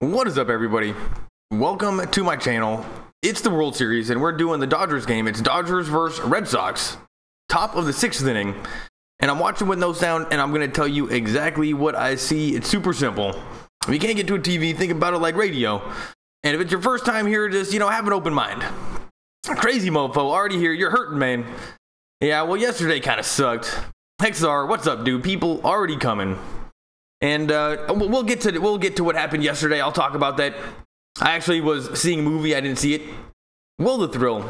What is up, everybody? Welcome to my channel. It's the World Series, and we're doing the Dodgers game. It's Dodgers versus Red Sox, top of the 6th inning. And I'm watching with no sound, and I'm going to tell you exactly what I see. It's super simple. If you can't get to a TV, think about it like radio. And if it's your first time here, just, have an open mind. Crazy mofo, already here. You're hurting, man. Yeah, well, yesterday kind of sucked. Hexar, what's up, dude? People already coming. And we'll get to what happened yesterday. I'll talk about that. I actually was seeing a movie. I didn't see it. Will the thrill?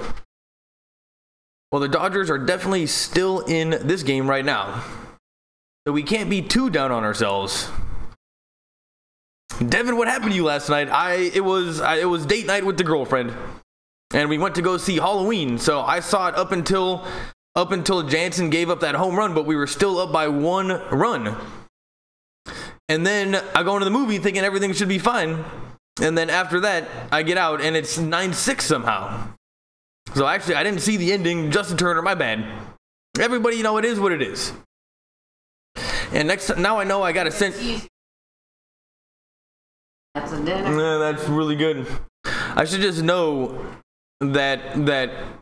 Well, the Dodgers are definitely still in this game right now, so we can't be too down on ourselves. Devin, what happened to you last night? It was date night with the girlfriend, and we went to go see Halloween. So I saw it up until Jansen gave up that home run, but we were still up by 1 run. And then I go into the movie thinking everything should be fine. And then after that, I get out and it's 9-6 somehow. So actually, I didn't see the ending. Justin Turner, my bad. Everybody, it is what it is. And now I know I gotta send. That's a dinner. That's really good. I should just know that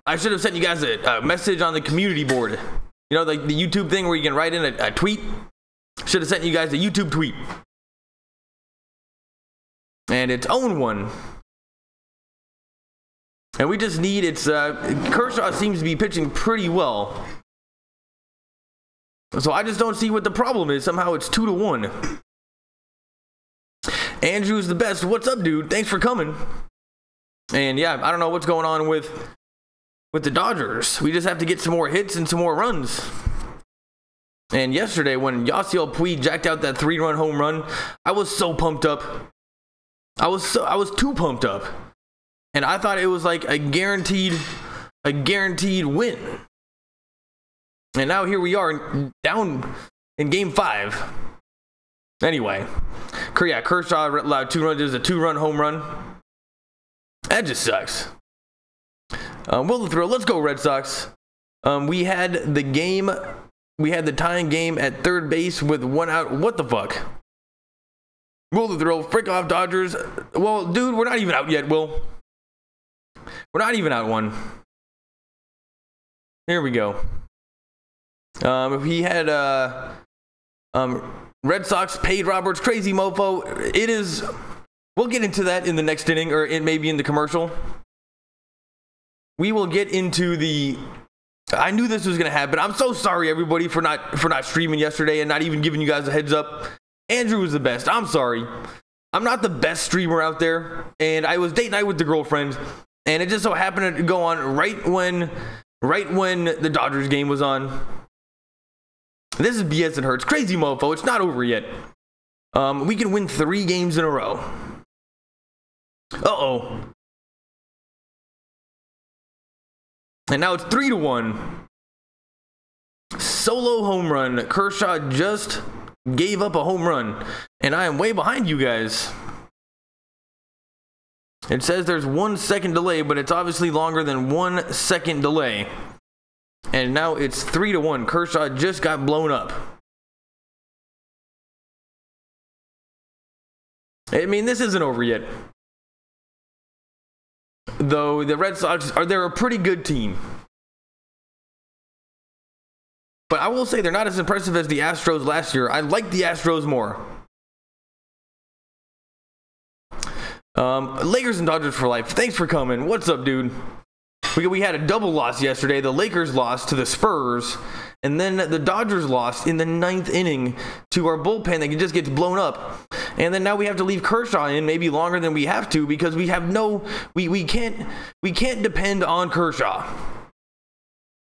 I should have sent you guys a message on the community board. Like the YouTube thing where you can write in a tweet. Should have sent you guys a YouTube tweet. And it's own one. And we just need Kershaw seems to be pitching pretty well. So I just don't see what the problem is. Somehow it's 2-1. Andrew's the best. What's up, dude? Thanks for coming. And yeah, I don't know what's going on with the Dodgers. We just have to get some more hits and some more runs. And yesterday, when Yasiel Puig jacked out that 3-run home run, I was so pumped up. I was too pumped up. And I thought it was like a guaranteed win. And now here we are, down in Game 5. Anyway, yeah, Kershaw allowed 2 runs. There's a 2-run home run. That just sucks. Will the thrill? Let's go, Red Sox. We had the tying game at third base with 1 out. What the fuck? Will the thrill? Frick off, Dodgers. Well, dude, we're not even out yet, Will. We're not even out 1. Here we go. He had Red Sox paid Roberts. Crazy mofo. It is. We'll get into that in the next inning, or maybe in the commercial. We will get into the. I knew this was gonna happen. I'm so sorry, everybody, for not streaming yesterday and not even giving you guys a heads up. Andrew was the best. I'm sorry. I'm not the best streamer out there, and I was date night with the girlfriend, and it just so happened to go on right when the Dodgers game was on. This is BS and hurts. Crazy mofo. It's not over yet. We can win 3 games in a row. Uh-oh. And now it's 3-1. Solo home run. Kershaw just gave up a home run. And I am way behind you guys. It says there's 1 second delay, but it's obviously longer than 1 second delay. And now it's 3-1. Kershaw just got blown up. I mean, this isn't over yet. Though the Red Sox they're a pretty good team. But I will say they're not as impressive as the Astros last year. I like the Astros more. Lakers and Dodgers for life. Thanks for coming. What's up, dude? We had a double loss yesterday. The Lakers lost to the Spurs, and then the Dodgers lost in the 9th inning to our bullpen that just gets blown up. And then now we have to leave Kershaw in maybe longer than we have to because we have we can't depend on Kershaw.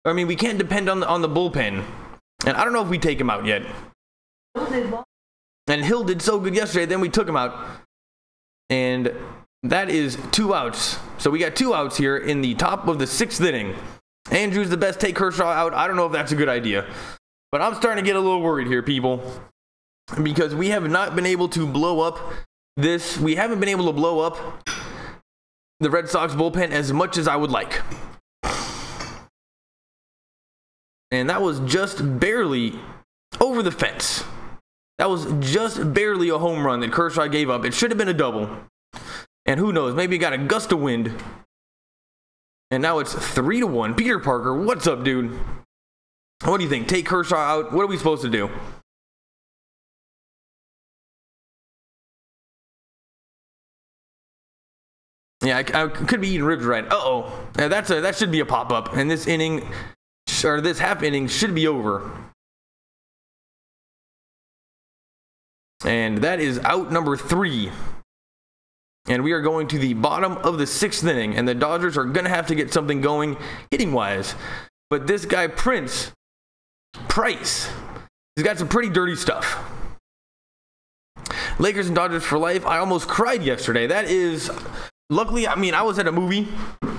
I mean, we can't depend on the bullpen. And I don't know if we take him out yet. And Hill did so good yesterday, then we took him out. And that is 2 outs. So we got 2 outs here in the top of the 6th inning. Andrew's the best. Take Kershaw out. I don't know if that's a good idea. But I'm starting to get a little worried here, people. Because we have not been able to blow up this. We haven't been able to blow up the Red Sox bullpen as much as I would like. And that was just barely over the fence. That was just barely a home run that Kershaw gave up. It should have been a double. And who knows, maybe he got a gust of wind. And now it's 3-1. Peter Parker, what's up, dude? What do you think? Take Kershaw out? What are we supposed to do? Yeah, I could be eating ribs right. Uh-oh. Yeah, that should be a pop-up. And this inning, or this half inning, should be over. And that is out number 3. And we are going to the bottom of the 6th inning. And the Dodgers are going to have to get something going hitting-wise. But this guy, Price, he's got some pretty dirty stuff. Lakers and Dodgers for life. I almost cried yesterday. That is... Luckily, I mean, I was at a movie,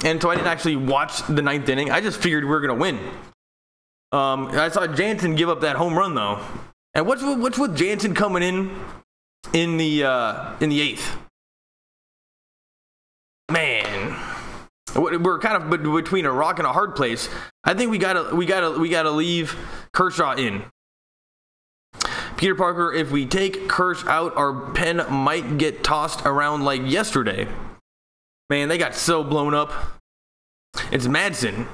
and so I didn't actually watch the 9th inning. I just figured we were going to win. I saw Jansen give up that home run, though. And what's with Jansen coming in the 8th? Man, we're kind of between a rock and a hard place. I think we gotta leave Kershaw in. Peter Parker, if we take Kershaw out, our pen might get tossed around like yesterday. Man, they got so blown up. It's Madsen.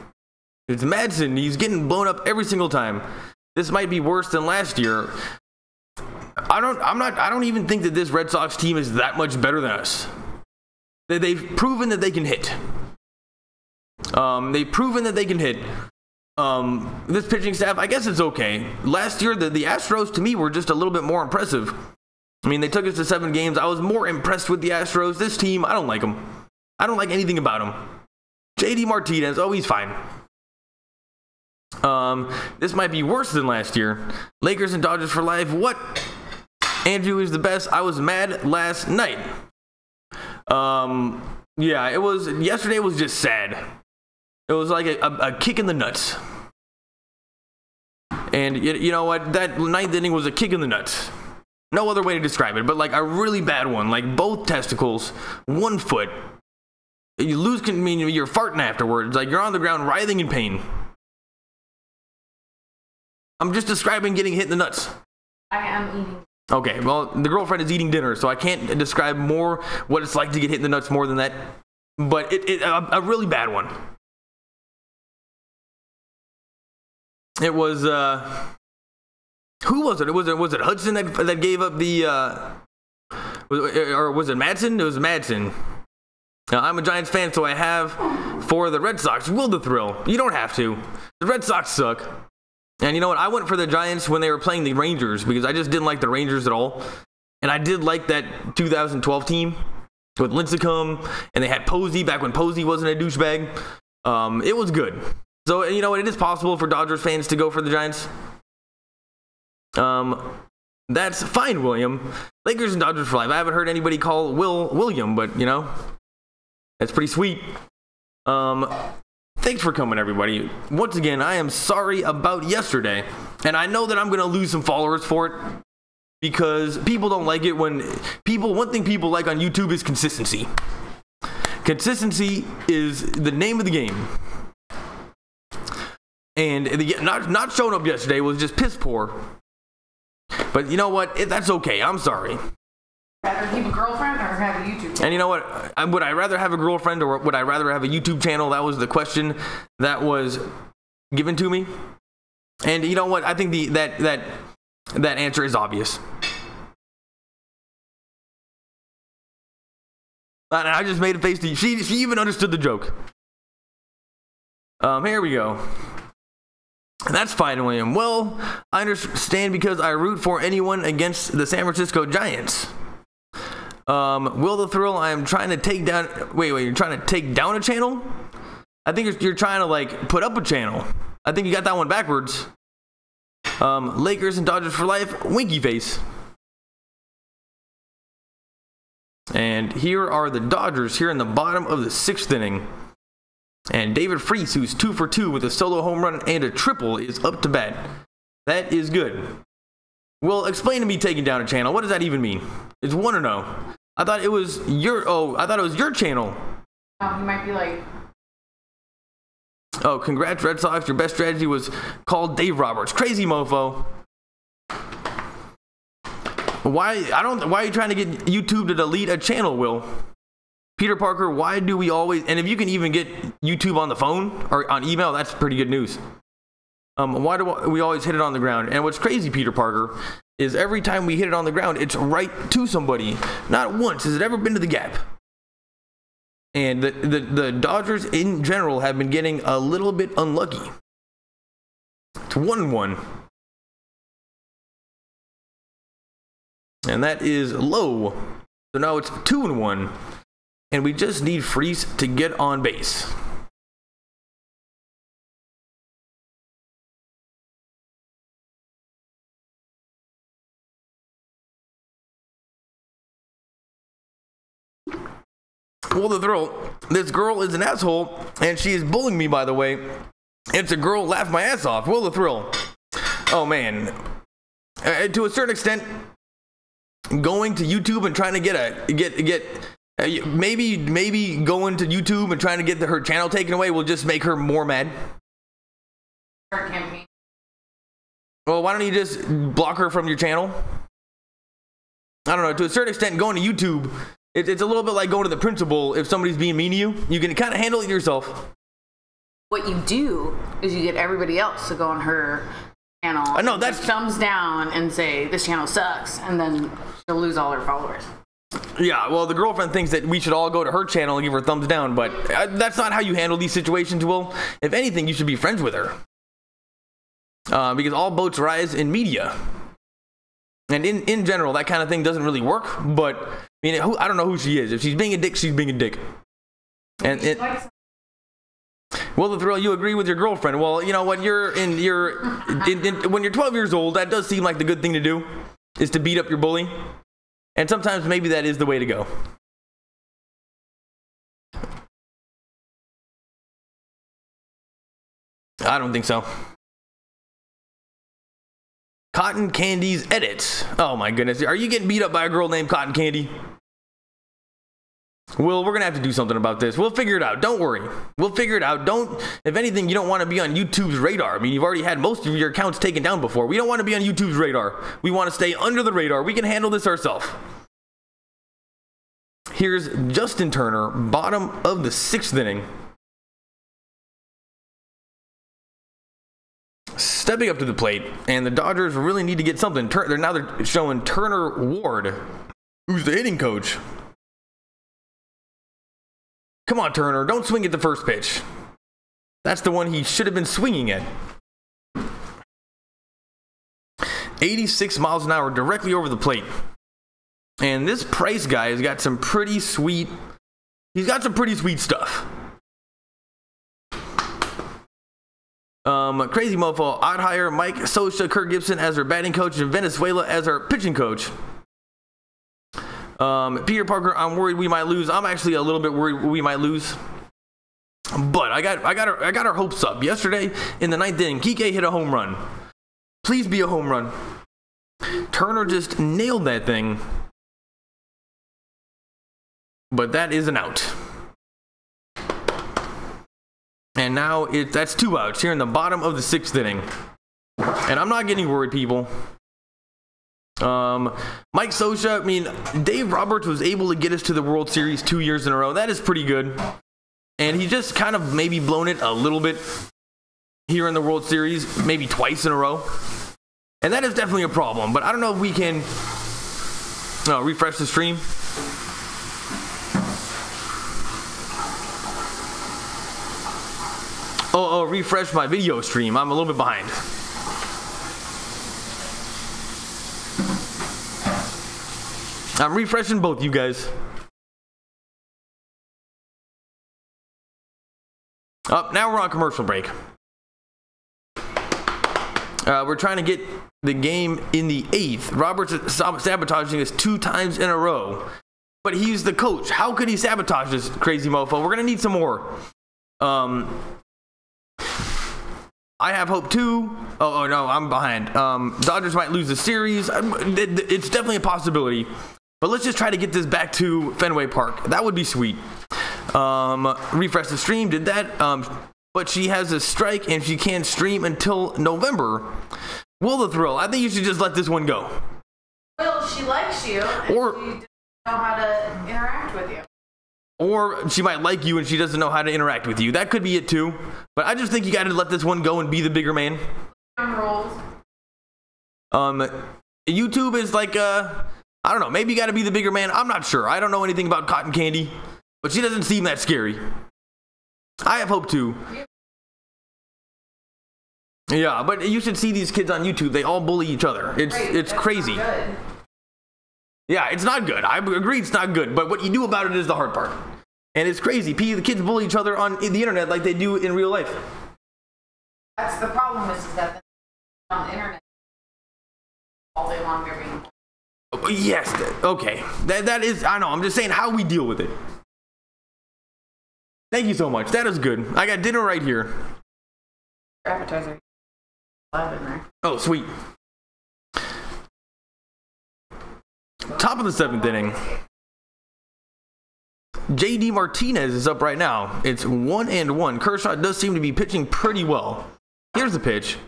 He's getting blown up every single time. This might be worse than last year. I don't even think that this Red Sox team is that much better than us. They've proven that they can hit. This pitching staff, I guess it's okay. Last year, the Astros, to me, were just a little bit more impressive. I mean, they took us to 7 games. I was more impressed with the Astros. This team, I don't like them. I don't like anything about them. JD Martinez, oh, he's fine. This might be worse than last year. Lakers and Dodgers for life. What? Andrew is the best. I was mad last night. Yeah, yesterday was just sad. It was like a kick in the nuts. And you know what? That 9th inning was a kick in the nuts. No other way to describe it, but like a really bad one. Like both testicles, 1 foot. You lose, I mean, you're farting afterwards. Like you're on the ground writhing in pain. I'm just describing getting hit in the nuts. I am eating. Okay, well, the girlfriend is eating dinner, so I can't describe more what it's like to get hit in the nuts more than that. But a really bad one. It was, who was it? Was it Hudson that gave up the, or was it Madsen? It was Madsen. Now, I'm a Giants fan, so I have, for the Red Sox, will the thrill. You don't have to. The Red Sox suck. And you know what? I went for the Giants when they were playing the Rangers because I just didn't like the Rangers at all. And I did like that 2012 team with Lincecum, and they had Posey back when Posey wasn't a douchebag. It was good. So, you know what? It is possible for Dodgers fans to go for the Giants. That's fine, William. Lakers and Dodgers for life. I haven't heard anybody call William, but, you know, that's pretty sweet. Thanks for coming, everybody. Once again, I am sorry about yesterday. And I know that I'm going to lose some followers for it. Because people don't like it when one thing people like on YouTube is consistency. Consistency is the name of the game. And not showing up yesterday was just piss poor. But you know what? That's okay. I'm sorry. Rather keep a girlfriend or have a YouTube channel? And you know what? Would I rather have a girlfriend or would I rather have a YouTube channel? That was the question that was given to me. And you know what? I think that answer is obvious. And I just made a face to you. She even understood the joke. Here we go. That's fine, William. Well, I understand because I root for anyone against the San Francisco Giants. Will the thrill? I am trying to take down. Wait, you're trying to take down a channel? I think you're trying to like put up a channel. I think you got that one backwards. Lakers and Dodgers for life. Winky face. And here are the Dodgers here in the bottom of the 6th inning. And David Freese, who's 2 for 2 with a solo home run and a triple, is up to bat. That is good. Well, explain to me taking down a channel. What does that even mean? It's 1 or no? I thought it was your channel. Oh, he might be like... Oh, congrats, Red Sox. Your best strategy was called Dave Roberts. Crazy mofo. Why are you trying to get YouTube to delete a channel, Will? Peter Parker, why do we always, and if you can even get YouTube on the phone or on email, that's pretty good news. Why do we always hit it on the ground? And what's crazy, Peter Parker, is every time we hit it on the ground, it's right to somebody. Not once has it ever been to the gap. And the Dodgers in general have been getting a little bit unlucky. It's 1-1. And that is low. So now it's 2-1. And we just need Freese to get on base. Well, the thrill. This girl is an asshole, and she is bullying me, by the way. It's a girl, laugh my ass off. Will the thrill. Oh, man. To a certain extent, going to YouTube and trying to maybe going to YouTube and trying to get her channel taken away will just make her more mad. Her campaign. Well, why don't you just block her from your channel? I don't know. To a certain extent, going to YouTube, it's a little bit like going to the principal. If somebody's being mean to you, you can kind of handle it yourself. What you do is you get everybody else to go on her channel. I know that's thumbs down and say this channel sucks, and then she'll lose all her followers. Yeah, well, the girlfriend thinks that we should all go to her channel and give her a thumbs down, but that's not how you handle these situations, Will. If anything, you should be friends with her. Because all boats rise in media. And in general, that kind of thing doesn't really work, but I mean, I don't know who she is. If she's being a dick, she's being a dick. And well, the thrill, you agree with your girlfriend. Well, you know, when when you're 12 years old, that does seem like the good thing to do, is to beat up your bully. And sometimes maybe that is the way to go. I don't think so. Cotton Candy's edits. Oh my goodness. Are you getting beat up by a girl named Cotton Candy? Will, we're going to have to do something about this. We'll figure it out. Don't worry. We'll figure it out. If anything, you don't want to be on YouTube's radar. I mean, you've already had most of your accounts taken down before. We don't want to be on YouTube's radar. We want to stay under the radar. We can handle this ourselves. Here's Justin Turner, bottom of the 6th inning. Stepping up to the plate, and the Dodgers really need to get something. They're showing Turner Ward, who's the hitting coach. Come on, Turner, don't swing at the first pitch. That's the one he should have been swinging at. 86 miles an hour directly over the plate. And this Price guy has got some pretty sweet, stuff. Crazy mofo, I'd hire Mike Scioscia, Kirk Gibson as our batting coach and Venezuela as our pitching coach. Peter Parker, I'm worried we might lose. I'm actually a little bit worried we might lose. But I got our hopes up. Yesterday in the 9th inning, Kike hit a home run. Please be a home run. Turner just nailed that thing. But that is an out. And now that's 2 outs here in the bottom of the 6th inning. And I'm not getting worried, people. Mike Scioscia, I mean, Dave Roberts was able to get us to the World Series 2 years in a row. That is pretty good. And he just kind of maybe blown it a little bit here in the World Series, maybe twice in a row. And that is definitely a problem. But I don't know if we can refresh the stream. Refresh my video stream. I'm a little bit behind. I'm refreshing both you guys. Now we're on commercial break. We're trying to get the game in the 8th. Roberts is sabotaging us 2 times in a row. But he's the coach. How could he sabotage this crazy mofo? We're going to need some more. I have hope too. Oh no, I'm behind. Dodgers might lose the series. It's definitely a possibility. But let's just try to get this back to Fenway Park. That would be sweet. Refresh the stream. Did that. But she has a strike and she can't stream until November. Will the thrill? I think you should just let this one go. Will, she she likes you, and or she doesn't know how to interact with you. Or she might like you and she doesn't know how to interact with you. That could be it too. But I just think you got to let this one go and be the bigger man. Rules. YouTube is like, I don't know. Maybe you got to be the bigger man. I'm not sure. I don't know anything about cotton candy, but she doesn't seem that scary. I have hope too. Yeah, but you should see these kids on YouTube. They all bully each other. It's crazy. Yeah, it's not good. I agree it's not good. But what you do about it is the hard part. And it's crazy. The kids bully each other on the internet like they do in real life. That's the problem is that on the internet all day long they're being... Yes. Okay. That is, I know. I'm just saying how we deal with it. Thank you so much. That is good. I got dinner right here. Appetizer. In there. Oh, sweet. Top of the 7th inning. JD Martinez is up right now. It's 1-1. Kershaw does seem to be pitching pretty well. Here's the pitch.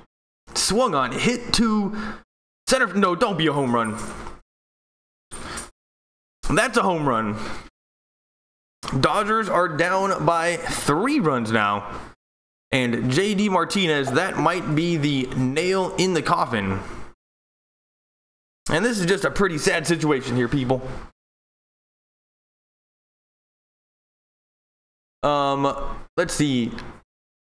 Swung on. Hit to center. No, don't be a home run. That's a home run. Dodgers are down by 3 runs now. And JD Martinez, that might be the nail in the coffin. And this is just a pretty sad situation here, people. Let's see.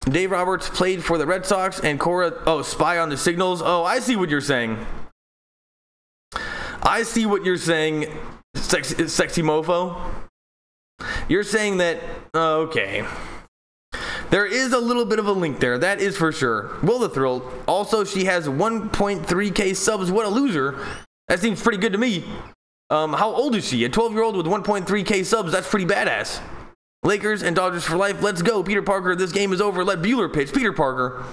Dave Roberts played for the Red Sox and Cora, spy on the signals. Oh, I see what you're saying. I see what you're saying, sexy mofo. You're saying that, okay. There is a little bit of a link there. That is for sure. Will the Thrill. Also, she has 1.3K subs. What a loser. That seems pretty good to me. How old is she? A 12-year-old with 1.3K subs. That's pretty badass. Lakers and Dodgers for life. Let's go. Peter Parker, this game is over. Let Bueller pitch. Peter Parker.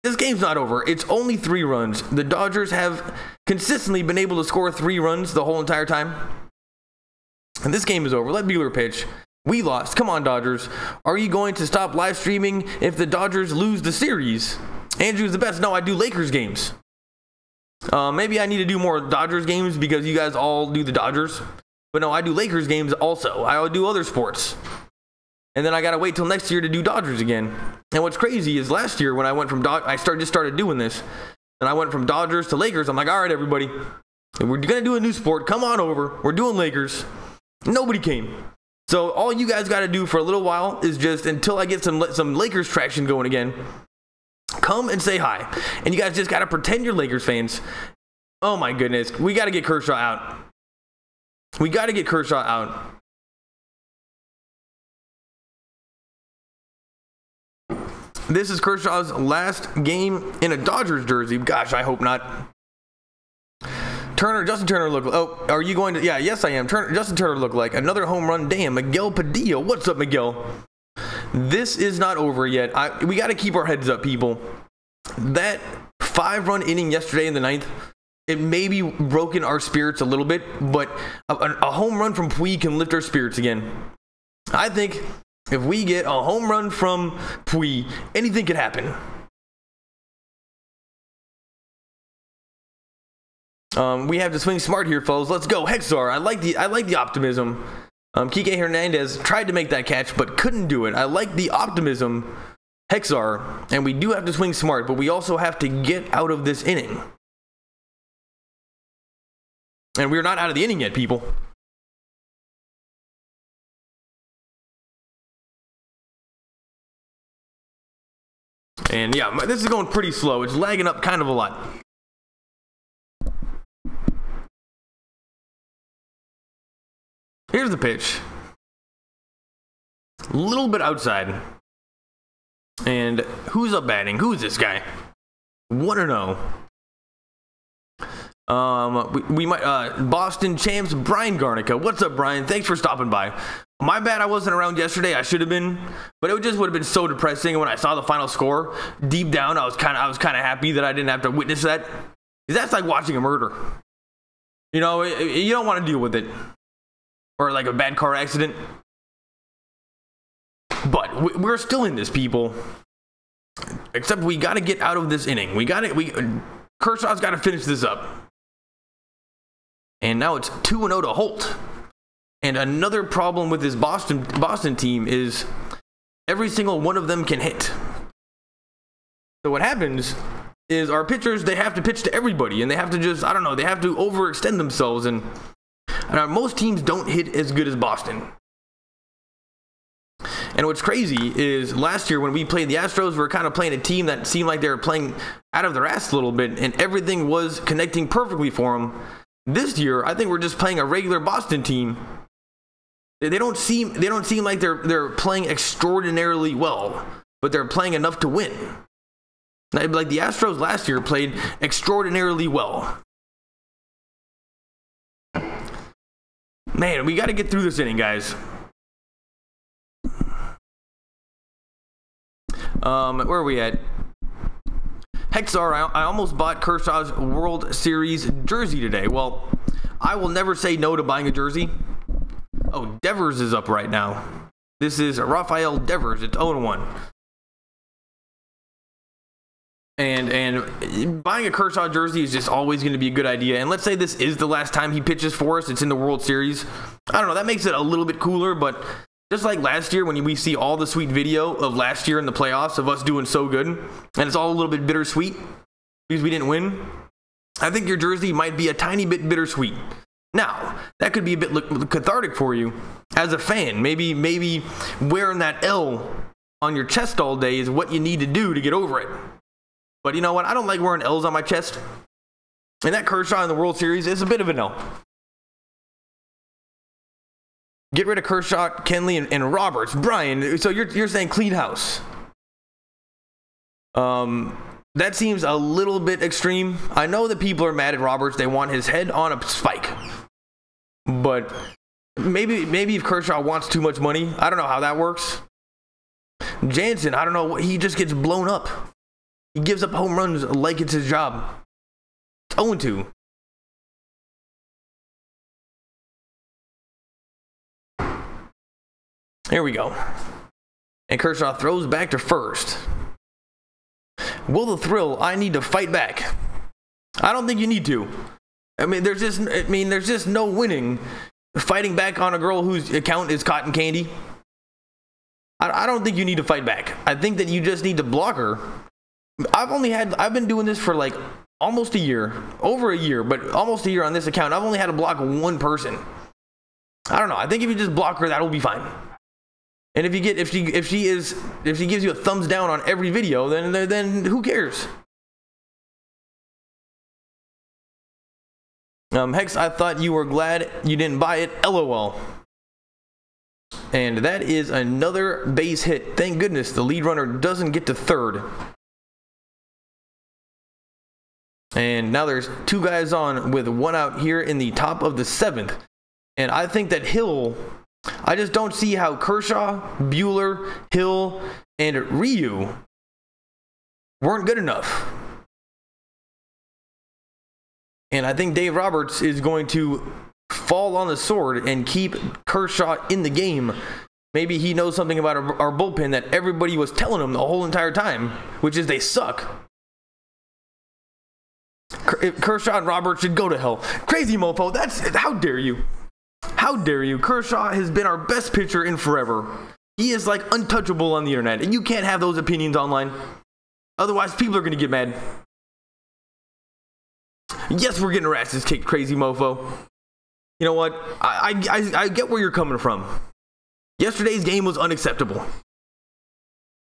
This game's not over. It's only 3 runs. The Dodgers have consistently been able to score 3 runs the whole entire time. And this game is over. Let Bueller pitch. We lost. Come on, Dodgers. Are you going to stop live streaming if the Dodgers lose the series? Andrew's the best. No, I do Lakers games. Maybe I need to do more Dodgers games because you guys all do the Dodgers. But no, I do Lakers games also. I do other sports. And then I got to wait till next year to do Dodgers again. And what's crazy is last year when I went from just started doing this. And I went from Dodgers to Lakers. I'm like, all right, everybody. We're going to do a new sport. Come on over. We're doing Lakers. Nobody came. So all you guys got to do for a little while is just until I get some Lakers traction going again, come and say hi. And you guys just got to pretend you're Lakers fans. Oh my goodness. We got to get Kershaw out. We got to get Kershaw out. This is Kershaw's last game in a Dodgers jersey. Gosh, I hope not. Justin Turner look. Oh, are you going to? Yeah, yes, I am. Justin Turner look like another home run. Damn, Miguel Padilla. What's up, Miguel? This is not over yet. We got to keep our heads up, people. That 5-run inning yesterday in the 9th, it maybe broken our spirits a little bit, but a home run from Puig can lift our spirits again. I think if we get a home run from Puig, anything could happen. We have to swing smart here, fellas. Let's go, Hexar. I like the optimism. Kike Hernandez tried to make that catch, but couldn't do it. I like the optimism, Hexar. And we do have to swing smart, but we also have to get out of this inning. And we're not out of the inning yet, people. And yeah, this is going pretty slow. It's lagging up kind of a lot. Here's the pitch. A little bit outside. And who's up batting? Who's this guy? 1-0. We might Boston champs Brian Garnica. What's up, Brian? Thanks for stopping by. My bad I wasn't around yesterday. I should have been, but it just would have been so depressing when I saw the final score. Deep down, I was kind of happy that I didn't have to witness that. 'Cause that's like watching a murder. You know, you don't want to deal with it. Or like a bad car accident. But we're still in this, people. Except we got to get out of this inning. Kershaw's got to finish this up. And now it's 2-0 to Holt. And another problem with this Boston team is every single one of them can hit. So what happens is our pitchers, they have to pitch to everybody, and they have to just, I don't know, they have to overextend themselves. And most teams don't hit as good as Boston. And what's crazy is last year when we played the Astros, we were kind of playing a team that seemed like they were playing out of their ass a little bit, and everything was connecting perfectly for them. This year, I think we're just playing a regular Boston team. They don't seem like they're playing extraordinarily well, but they're playing enough to win. Like the Astros last year played extraordinarily well. Man, we got to get through this inning, guys. Where are we at? Hexar, I almost bought Kershaw's World Series jersey today. Well, I will never say no to buying a jersey. Oh, Devers is up right now. This is Rafael Devers. It's 0-1. And buying a Kershaw jersey is just always going to be a good idea. And let's say this is the last time he pitches for us. It's in the World Series. I don't know. That makes it a little bit cooler, but just like last year when we see all the sweet video of last year in the playoffs of us doing so good, and it's all a little bit bittersweet because we didn't win, I think your jersey might be a tiny bit bittersweet. Now, that could be a bit cathartic for you as a fan. Maybe wearing that L on your chest all day is what you need to do to get over it. But you know what? I don't like wearing L's on my chest. And that Kershaw in the World Series is a bit of an L. Get rid of Kershaw, Kenley, and Roberts. Brian, so you're saying clean house. That seems a little bit extreme. I know that people are mad at Roberts. They want his head on a spike. But maybe if Kershaw wants too much money, I don't know how that works. Jansen, I don't know. He just gets blown up. He gives up home runs like it's his job. It's 0-2. Here we go. And Kershaw throws back to first. Will the thrill, I need to fight back. I don't think you need to. There's just no winning fighting back on a girl whose account is cotton candy. I don't think you need to fight back. I think that you just need to block her. I've been doing this for like almost a year, over a year, but almost a year on this account. I've only had to block one person. I don't know. I think if you just block her, that'll be fine. And if she gives you a thumbs down on every video, then who cares? Hex, I thought you were glad you didn't buy it. LOL. And that is another base hit. Thank goodness the lead runner doesn't get to third. And now there's two guys on with one out here in the top of the seventh. And I think that Hill, I just don't see how Kershaw, Buehler, Hill, and Ryu weren't good enough. And I think Dave Roberts is going to fall on the sword and keep Kershaw in the game. Maybe he knows something about our bullpen that everybody was telling him the whole entire time, which is they suck. Kershaw and Roberts should go to hell. Crazy mofo, how dare you? How dare you? Kershaw has been our best pitcher in forever. He is like untouchable on the internet, and you can't have those opinions online. Otherwise, people are going to get mad. Yes, we're getting our asses kicked, crazy mofo. You know what? I get where you're coming from. Yesterday's game was unacceptable.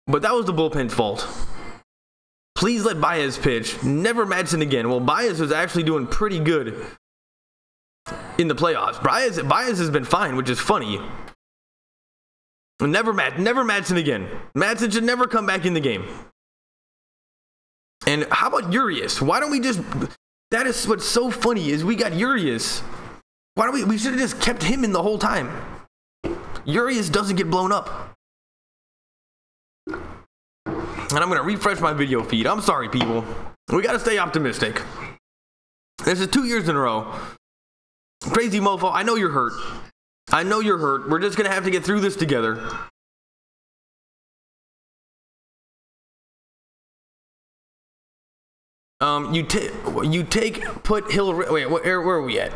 But that was the bullpen's fault. Please let Baez pitch. Never Madsen again. Well, Baez was actually doing pretty good in the playoffs. Baez has been fine, which is funny. Never Madsen again. Madsen should never come back in the game. And how about Urias? Why don't we just... That is what's so funny is we got Urias. Why don't we should have just kept him in the whole time. Urias doesn't get blown up. And I'm going to refresh my video feed. I'm sorry, people. We got to stay optimistic. This is 2 years in a row. Crazy mofo, I know you're hurt. I know you're hurt. We're just going to have to get through this together. You put Hill. Wait, where are we at?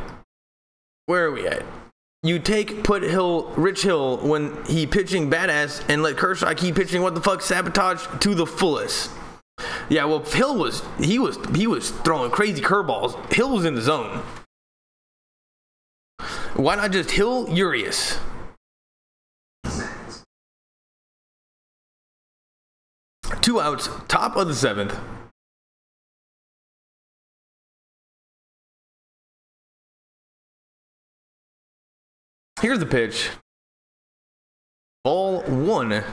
Where are we at? You put Rich Hill when he pitching badass and let Kershaw keep pitching what the fuck sabotage to the fullest. Yeah, well, Hill was throwing crazy curveballs. Hill was in the zone. Why not just Hill Urias? Two outs, top of the seventh. Here's the pitch. Ball one.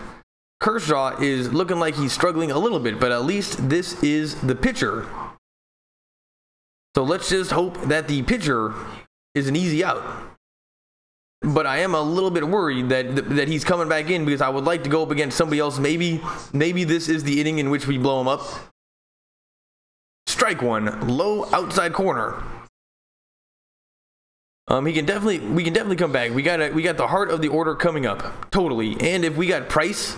Kershaw is looking like he's struggling a little bit, but at least this is the pitcher. So let's just hope that the pitcher is an easy out. But I am a little bit worried that he's coming back in because I would like to go up against somebody else. Maybe this is the inning in which we blow him up. Strike one, low outside corner. We can definitely come back. We got the heart of the order coming up, totally. And if we got Price,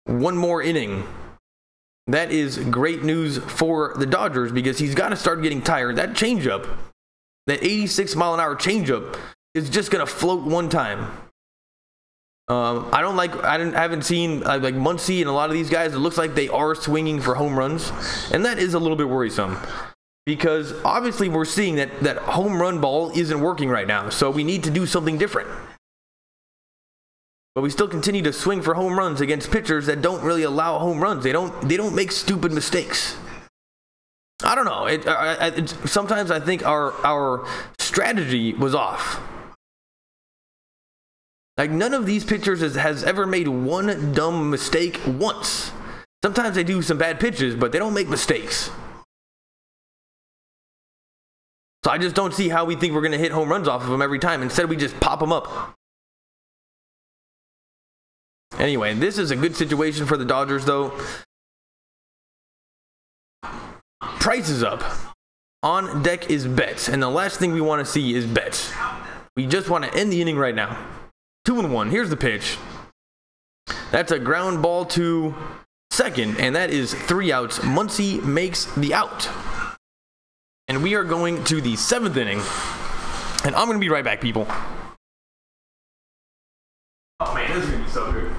one more inning, that is great news for the Dodgers because he's got to start getting tired. That changeup, that 86-mile-an-hour changeup, is just gonna float one time. I haven't seen like Muncy and a lot of these guys. It looks like they are swinging for home runs, and that is a little bit worrisome. Because obviously we're seeing that home run ball isn't working right now, so we need to do something different. But we still continue to swing for home runs against pitchers that don't really allow home runs. They don't make stupid mistakes. I don't know. Sometimes I think our strategy was off. Like none of these pitchers has ever made one dumb mistake once. Sometimes they do some bad pitches, but they don't make mistakes. So I just don't see how we think we're going to hit home runs off of them every time. Instead, we just pop them up. Anyway, this is a good situation for the Dodgers, though. Price is up. On deck is Betts. And the last thing we want to see is Betts. We just want to end the inning right now. 2-1. Here's the pitch. That's a ground ball to second. And that is 3 outs. Muncy makes the out. And we are going to the 7th inning. And I'm going to be right back, people. Oh, man, this is going to be so good.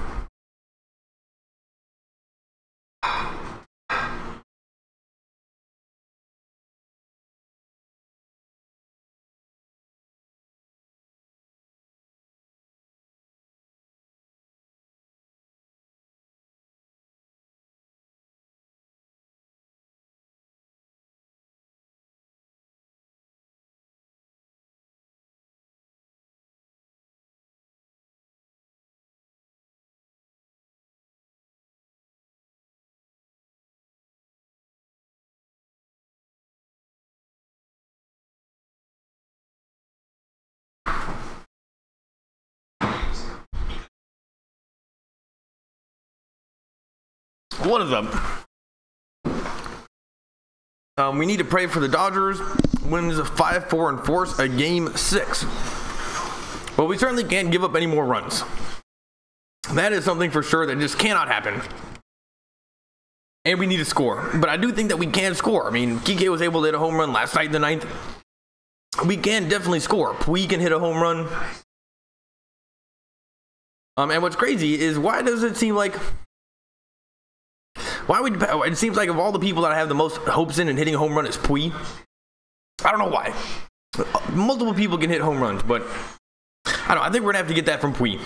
What is up? We need to pray for the Dodgers. Wins 5-4 and force a game 6. But we certainly can't give up any more runs. That is something for sure that just cannot happen. And we need to score. But I do think that we can score. I mean, Kike was able to hit a home run last night in the 9th. We can definitely score. Pui can hit a home run. And what's crazy is why does it seem like... it seems like of all the people that I have the most hopes in and hitting a home run is Pui. I don't know why. Multiple people can hit home runs, but I don't know. I think we're gonna have to get that from Pui.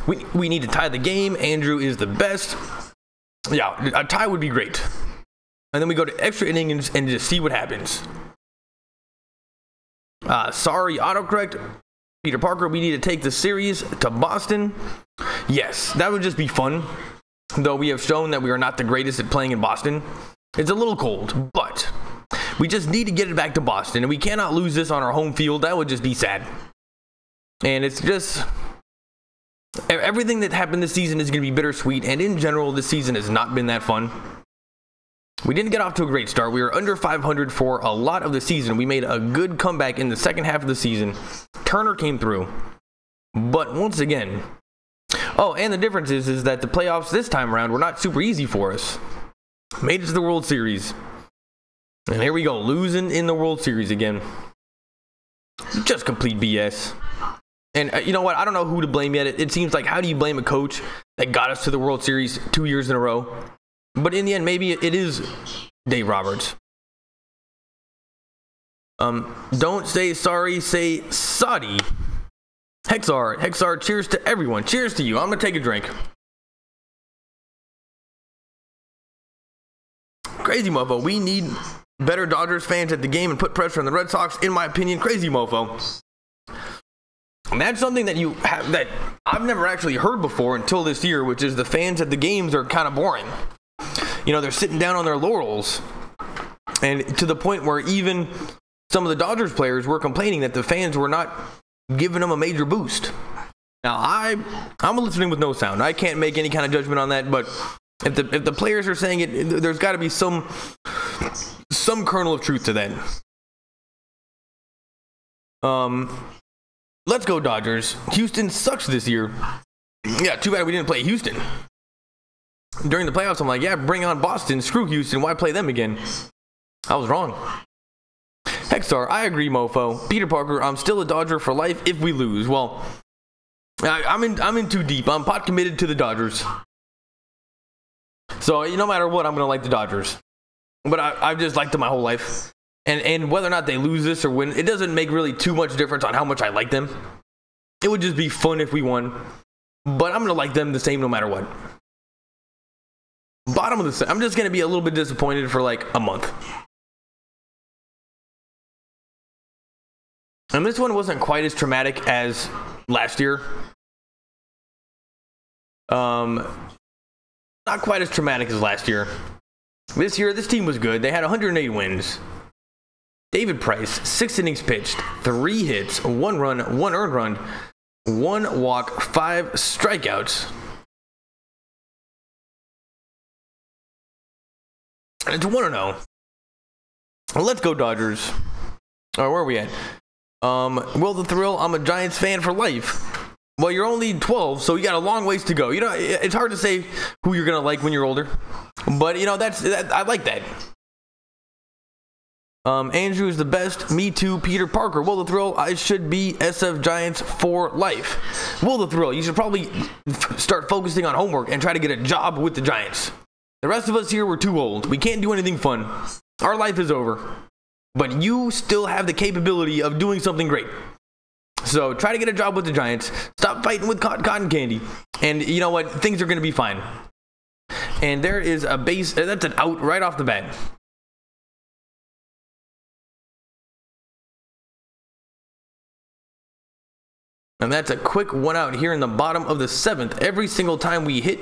We need to tie the game. Andrew is the best. Yeah, a tie would be great. And then we go to extra innings and just see what happens. Sorry, autocorrect. Peter Parker, we need to take the series to Boston. Yes, that would just be fun. Though we have shown that we are not the greatest at playing in Boston. It's a little cold, but we just need to get it back to Boston. And we cannot lose this on our home field. That would just be sad. And it's just... everything that happened this season is going to be bittersweet. And in general, this season has not been that fun. We didn't get off to a great start. We were under 500 for a lot of the season. We made a good comeback in the second half of the season. Turner came through. But once again... oh, and the difference is that the playoffs this time around were not super easy for us. Made it to the World Series. And here we go, losing in the World Series again. Just complete BS. And you know what? I don't know who to blame yet. It seems like, how do you blame a coach that got us to the World Series 2 years in a row? But in the end, maybe it is Dave Roberts. Don't say sorry, say Saudi. Hexar, cheers to everyone. Cheers to you. I'm going to take a drink. Crazy mofo. We need better Dodgers fans at the game and put pressure on the Red Sox, in my opinion. Crazy mofo. And that's something that you have that I've never actually heard before until this year, which is the fans at the games are kind of boring. You know, they're sitting down on their laurels. And to the point where even some of the Dodgers players were complaining that the fans were not giving them a major boost. Now, I'm listening with no sound. I can't make any kind of judgment on that, but if the players are saying it, there's got to be some kernel of truth to that. Let's go Dodgers. Houston sucks this year. Yeah, too bad we didn't play Houston. During the playoffs, I'm like, yeah, bring on Boston. Screw Houston. Why play them again? I was wrong. Hexar, I agree, mofo. Peter Parker, I'm still a Dodger for life if we lose. Well, I'm in too deep. I'm pot committed to the Dodgers. So no matter what, I'm gonna like the Dodgers. But I've just liked them my whole life. And whether or not they lose this or win, it doesn't make really too much difference on how much I like them. It would just be fun if we won. But I'm gonna like them the same no matter what. Bottom of the, I'm just gonna be a little bit disappointed for like a month. And this one wasn't quite as traumatic as last year. Not quite as traumatic as last year. This year, this team was good. They had 108 wins. David Price, 6 innings pitched, 3 hits, 1 run, 1 earned run, 1 walk, 5 strikeouts. And it's 1-0. Let's go Dodgers. Where are we at? Will the Thrill, I'm a Giants fan for life. Well, you're only 12, so you got a long ways to go. You know, it's hard to say who you're going to like when you're older. But, you know, I like that. Andrew is the best. Me too. Peter Parker. Will the Thrill, I should be SF Giants for life. Will the Thrill, you should probably start focusing on homework and try to get a job with the Giants. The rest of us here, we're too old. We can't do anything fun. Our life is over. But you still have the capability of doing something great. So try to get a job with the Giants. Stop fighting with cotton candy. And you know what? Things are going to be fine. And there is a base. That's an out right off the bat. And that's a quick one out here in the bottom of the 7th. Every single time we hit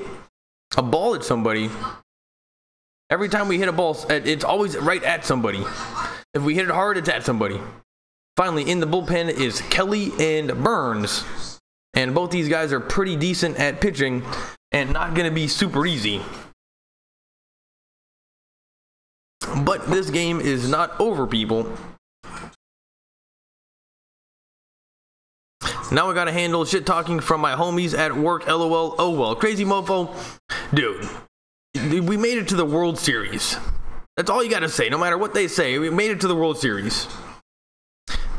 a ball at somebody, every time we hit a ball, it's always right at somebody. If we hit it hard, it's at somebody. Finally, in the bullpen is Kelly and Burns. And both these guys are pretty decent at pitching and not going to be super easy. But this game is not over, people. Now I got to handle shit talking from my homies at work. LOL. Oh well. Crazy mofo. Dude, we made it to the World Series. That's all you got to say. No matter what they say, we made it to the World Series.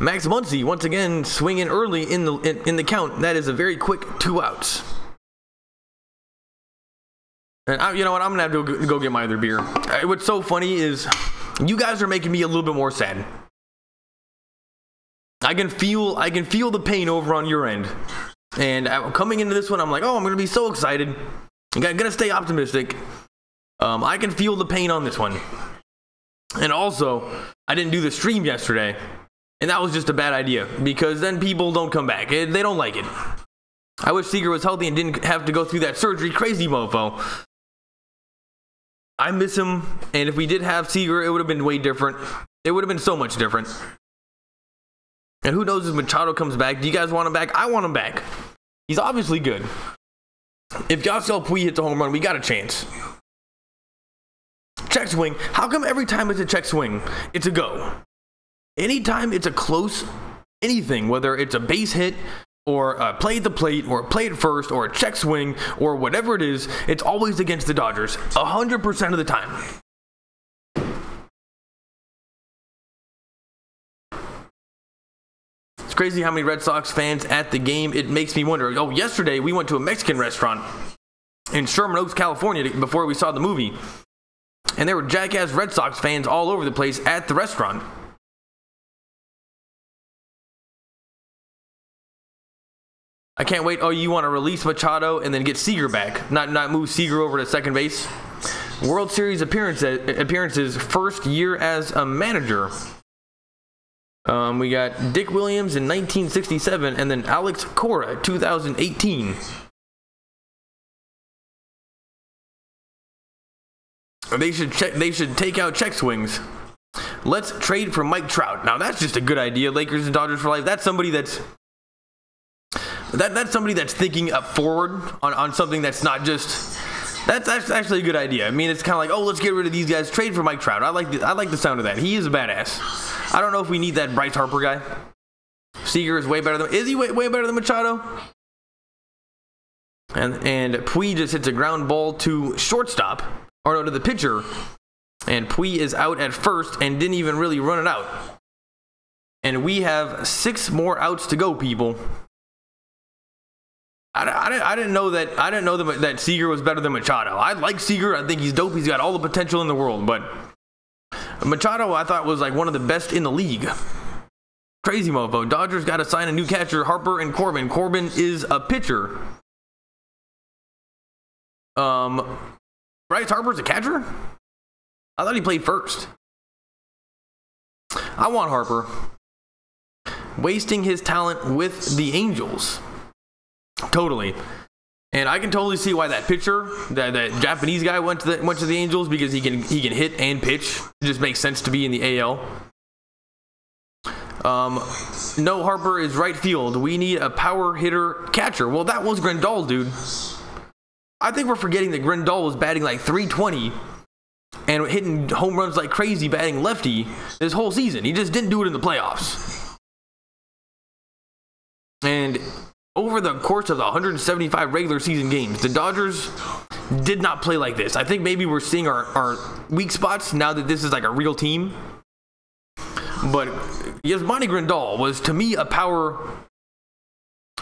Max Muncy once again swinging early in the count. That is a very quick 2 outs. And you know what? I'm gonna have to go get my other beer. What's so funny is you guys are making me a little bit more sad. I can feel the pain over on your end. And coming into this one, I'm like, oh, I'm gonna be so excited. I'm gonna stay optimistic. I can feel the pain on this one. And also, I didn't do the stream yesterday. And that was just a bad idea, because then people don't come back. They don't like it. I wish Seager was healthy and didn't have to go through that surgery. Crazy mofo. I miss him, and if we did have Seager, it would have been way different. It would have been so much different. And who knows if Machado comes back. Do you guys want him back? I want him back. He's obviously good. If Yasiel Puig hits a home run, we got a chance. Check swing. How come every time it's a check swing, it's a go? Anytime it's a close anything, whether it's a base hit or a play at the plate or a play at first or a check swing or whatever it is, it's always against the Dodgers 100% of the time. It's crazy how many Red Sox fans at the game. It makes me wonder. Oh, yesterday we went to a Mexican restaurant in Sherman Oaks, California before we saw the movie. And there were jackass Red Sox fans all over the place at the restaurant. I can't wait. Oh, you want to release Machado and then get Seager back, not move Seager over to second base. World Series appearances first year as a manager. We got Dick Williams in 1967 and then Alex Cora 2018. They should take out check swings. Let's trade for Mike Trout. Now that's just a good idea. Lakers and Dodgers for life. That's somebody that's somebody that's thinking up forward on something that's not just. That's actually a good idea. I mean, it's kind of like, oh, let's get rid of these guys. Trade for Mike Trout. I like the sound of that. He is a badass. I don't know if we need that Bryce Harper guy. Seager is way better than. Is he way better than Machado? And Puig just hits a ground ball to shortstop, or no, to the pitcher, and Puig is out at first and didn't even really run it out. And we have 6 more outs to go, people. I didn't know that Seager was better than Machado. I like Seager. I think he's dope. He's got all the potential in the world. But Machado, I thought, was like one of the best in the league. Crazy mofo. Dodgers got to sign a new catcher, Harper and Corbin. Corbin is a pitcher. Bryce Harper's a catcher? I thought he played first. I want Harper. Wasting his talent with the Angels. Totally. And I can totally see why that pitcher, that Japanese guy went to the Angels, because he can hit and pitch. It just makes sense to be in the AL. No, Harper is right field. We need a power hitter catcher. Well, that was Grandal, dude. I think we're forgetting that Grandal was batting like 320 and hitting home runs like crazy, batting lefty this whole season. He just didn't do it in the playoffs. And over the course of the 175 regular season games, the Dodgers did not play like this. I think maybe we're seeing our weak spots now that this is like a real team. But Yasmani Grandal was, to me, a power.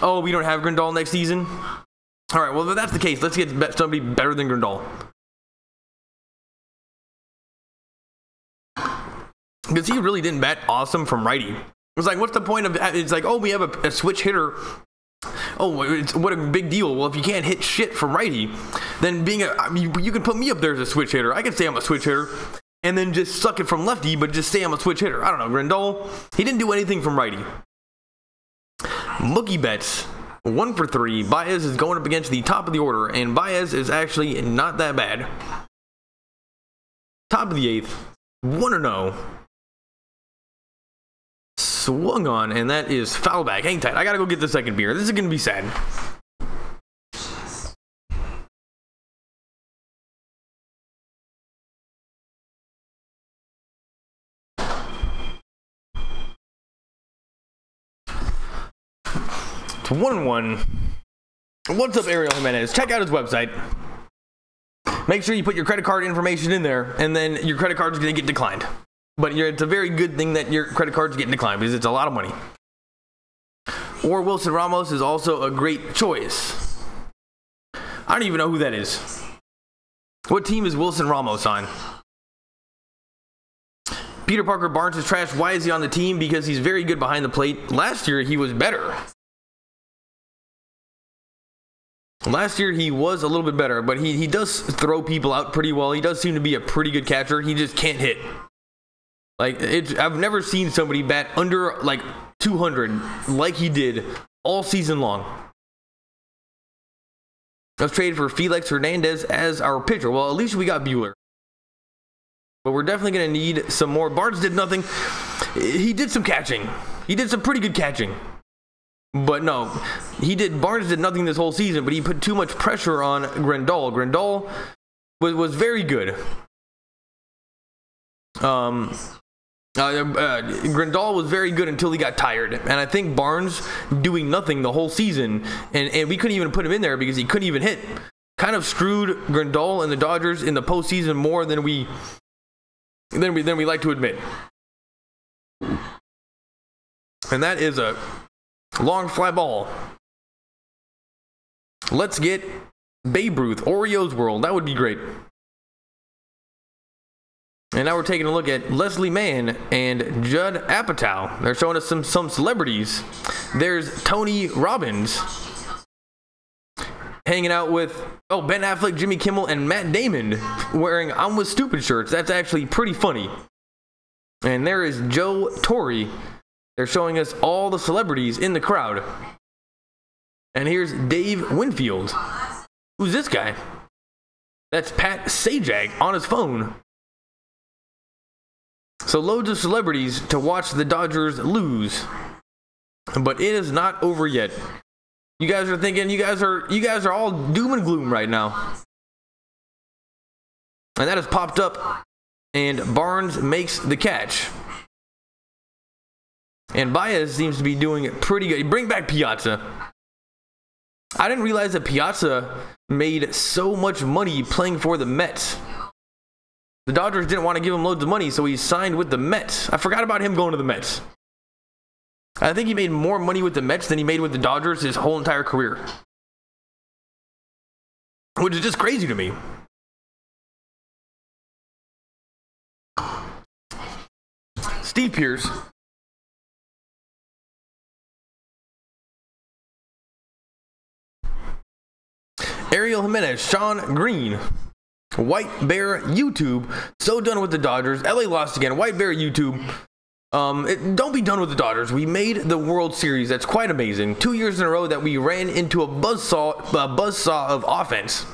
Oh, we don't have Grandal next season? All right, well, if that's the case, let's get somebody better than Grandal. Because he really didn't bat awesome from righty. It was like, what's the point of it? It's like, oh, we have a switch hitter. Oh, what a big deal. Well, if you can't hit shit from righty, then you can put me up there as a switch hitter. I can say I'm a switch hitter and then just suck it from lefty, but just say I'm a switch hitter. I don't know. Grandal, he didn't do anything from righty. Mookie Betts, 1 for 3. Baez is going up against the top of the order, and Baez is actually not that bad. Top of the 8th, 1-0. Swung on, and that is foul back. Hang tight. I gotta go get the second beer. This is gonna be sad. It's 1-1. What's up, Ariel Jimenez? Check out his website. Make sure you put your credit card information in there, and then your credit card's gonna get declined. But it's a very good thing that your credit card's getting declined, because it's a lot of money. Or Wilson Ramos is also a great choice. I don't even know who that is. What team is Wilson Ramos on? Peter Parker Barnes is trash. Why is he on the team? Because he's very good behind the plate. Last year, he was better. Last year, he was a little bit better, but he does throw people out pretty well. He does seem to be a pretty good catcher. He just can't hit. Like, I've never seen somebody bat under, like, 200 like he did all season long. Let's trade for Felix Hernandez as our pitcher. Well, at least we got Buehler. But we're definitely going to need some more. Barnes did nothing. He did some catching. He did some pretty good catching. But no, Barnes did nothing this whole season, but he put too much pressure on Grandal. Grandal was very good. Grandal was very good until he got tired, and I think Barnes doing nothing the whole season, and we couldn't even put him in there because he couldn't even hit, kind of screwed Grandal and the Dodgers in the postseason more than we like to admit. And that is a Long fly ball. Let's get Babe Ruth, Oreo's World. That would be great. And now we're taking a look at Leslie Mann and Judd Apatow. They're showing us some celebrities. There's Tony Robbins hanging out with, Ben Affleck, Jimmy Kimmel, and Matt Damon wearing I'm With Stupid shirts. That's actually pretty funny. And there is Joe Torre. They're showing us all the celebrities in the crowd. And here's Dave Winfield. Who's this guy? That's Pat Sajak on his phone. So loads of celebrities to watch the Dodgers lose. But it is not over yet. You guys are thinking you guys are all doom and gloom right now. And that has popped up, and Barnes makes the catch. And Baez seems to be doing pretty good. Bring back Piazza. I didn't realize that Piazza made so much money playing for the Mets. The Dodgers didn't want to give him loads of money, so he signed with the Mets. I forgot about him going to the Mets. I think he made more money with the Mets than he made with the Dodgers his whole entire career. Which is just crazy to me. Steve Pearce. Ariel Jimenez, Sean Green. White Bear YouTube, so done with the Dodgers. LA lost again. White Bear YouTube, don't be done with the Dodgers. We made the World Series. That's quite amazing. 2 years in a row that we ran into a buzzsaw of offense.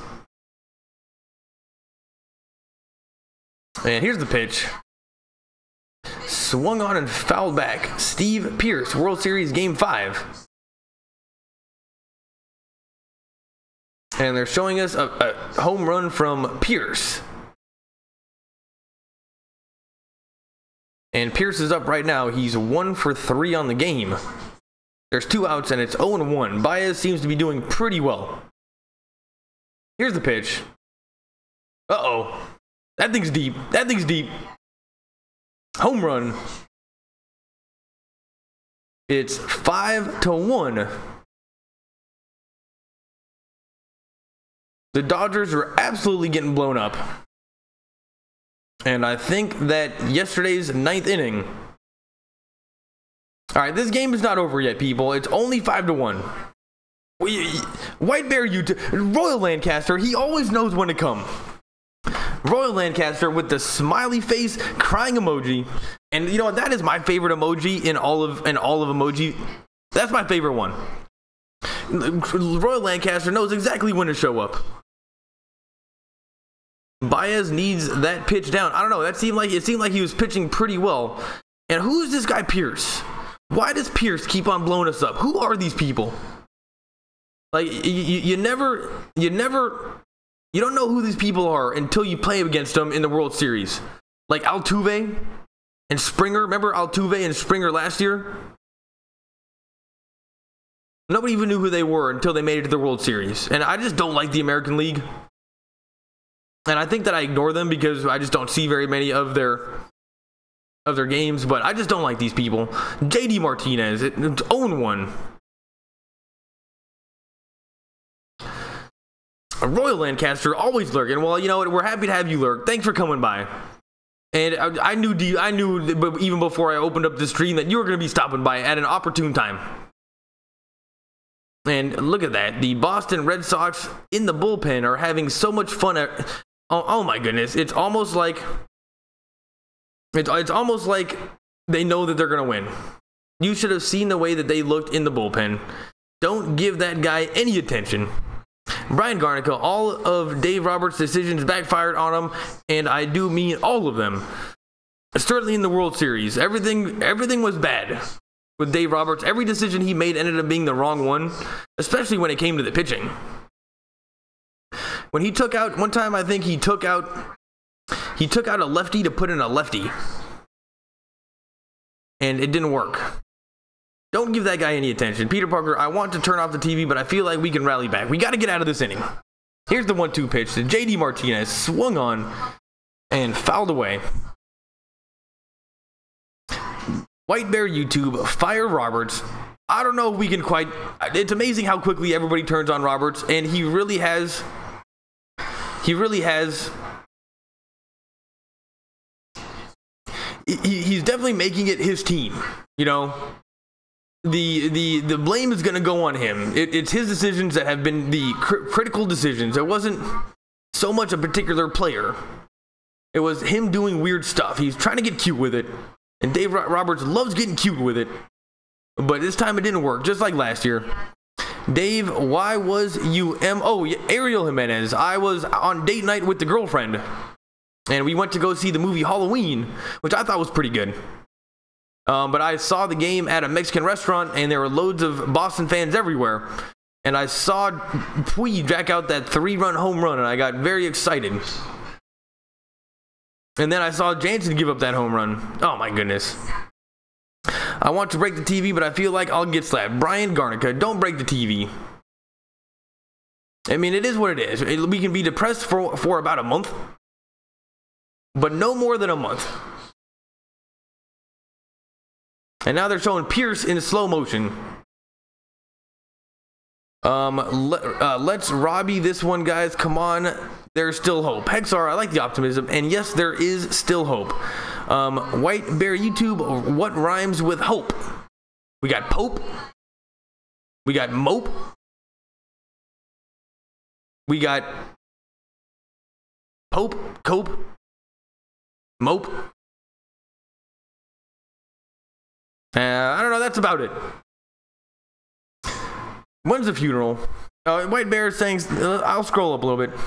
And here's the pitch. Swung on and fouled back. Steve Pearce, World Series Game 5. And they're showing us a home run from Pearce. And Pearce is up right now. He's 1 for 3 on the game. There's 2 outs and it's 0-1. Baez seems to be doing pretty well. Here's the pitch. Uh-oh. That thing's deep. That thing's deep. Home run. It's 5-1. The Dodgers are absolutely getting blown up. And I think that yesterday's 9th inning. Alright, this game is not over yet, people. It's only 5-1. White Bear YouTube, Royal Lancaster, he always knows when to come. Royal Lancaster with the smiley face, crying emoji. And you know what? That is my favorite emoji in all of emoji. That's my favorite one. Royal Lancaster knows exactly when to show up. Baez needs that pitch down. I don't know. It seemed like he was pitching pretty well. And who's this guy Pearce? Why does Pearce keep on blowing us up? Who are these people? Like you don't know who these people are until you play against them in the World Series. Like Altuve and Springer. Remember Altuve and Springer last year? Nobody even knew who they were until they made it to the World Series. And I just don't like the American League. And I think that I ignore them because I just don't see very many of their games. But I just don't like these people. JD Martinez, it's 0-1. Royal Lancaster, always lurking. Well, you know what? We're happy to have you lurk. Thanks for coming by. And I knew even before I opened up the stream that you were going to be stopping by at an opportune time. And look at that. The Boston Red Sox in the bullpen are having so much fun. Oh my goodness. It's almost like they know that they're going to win. You should have seen the way that they looked in the bullpen. Don't give that guy any attention. Brian Garnica, all of Dave Roberts' decisions backfired on him, and I do mean all of them. Certainly in the World Series, everything was bad with Dave Roberts. Every decision he made ended up being the wrong one, especially when it came to the pitching. When he took out, one time I think he took out a lefty to put in a lefty, and it didn't work. Don't give that guy any attention. Peter Parker, I want to turn off the TV, but I feel like we can rally back. We got to get out of this inning. Here's the 1-2 pitch to JD Martinez. Swung on and fouled away. White Bear YouTube, fire Roberts. I don't know if we can quite. It's amazing how quickly everybody turns on Roberts, and he really has. He's definitely making it his team. You know, the blame is going to go on him. It's his decisions that have been the critical decisions. It wasn't so much a particular player. It was him doing weird stuff. He's trying to get cute with it, and Dave Roberts loves getting cute with it. But this time it didn't work, just like last year. Dave, why was you Ariel Jimenez. I was on date night with the girlfriend, and we went to go see the movie Halloween, which I thought was pretty good. But I saw the game at a Mexican restaurant, and there were loads of Boston fans everywhere. And I saw Puig jack out that 3-run home run, and I got very excited. And then I saw Jansen give up that home run. Oh my goodness. I want to break the TV, but I feel like I'll get slapped. Brian Garnica, don't break the TV. I mean, it is what it is. We can be depressed for about a month, but no more than a month. And now they're showing Pierce in slow motion. Let's Robbie this one, guys. Come on. There's still hope. Hexar, I like the optimism. And yes, there is still hope. White Bear YouTube, what rhymes with hope? We got Pope. We got Mope. We got Pope, Cope, Mope. I don't know, that's about it. When's the funeral? White Bear is saying, I'll scroll up a little bit.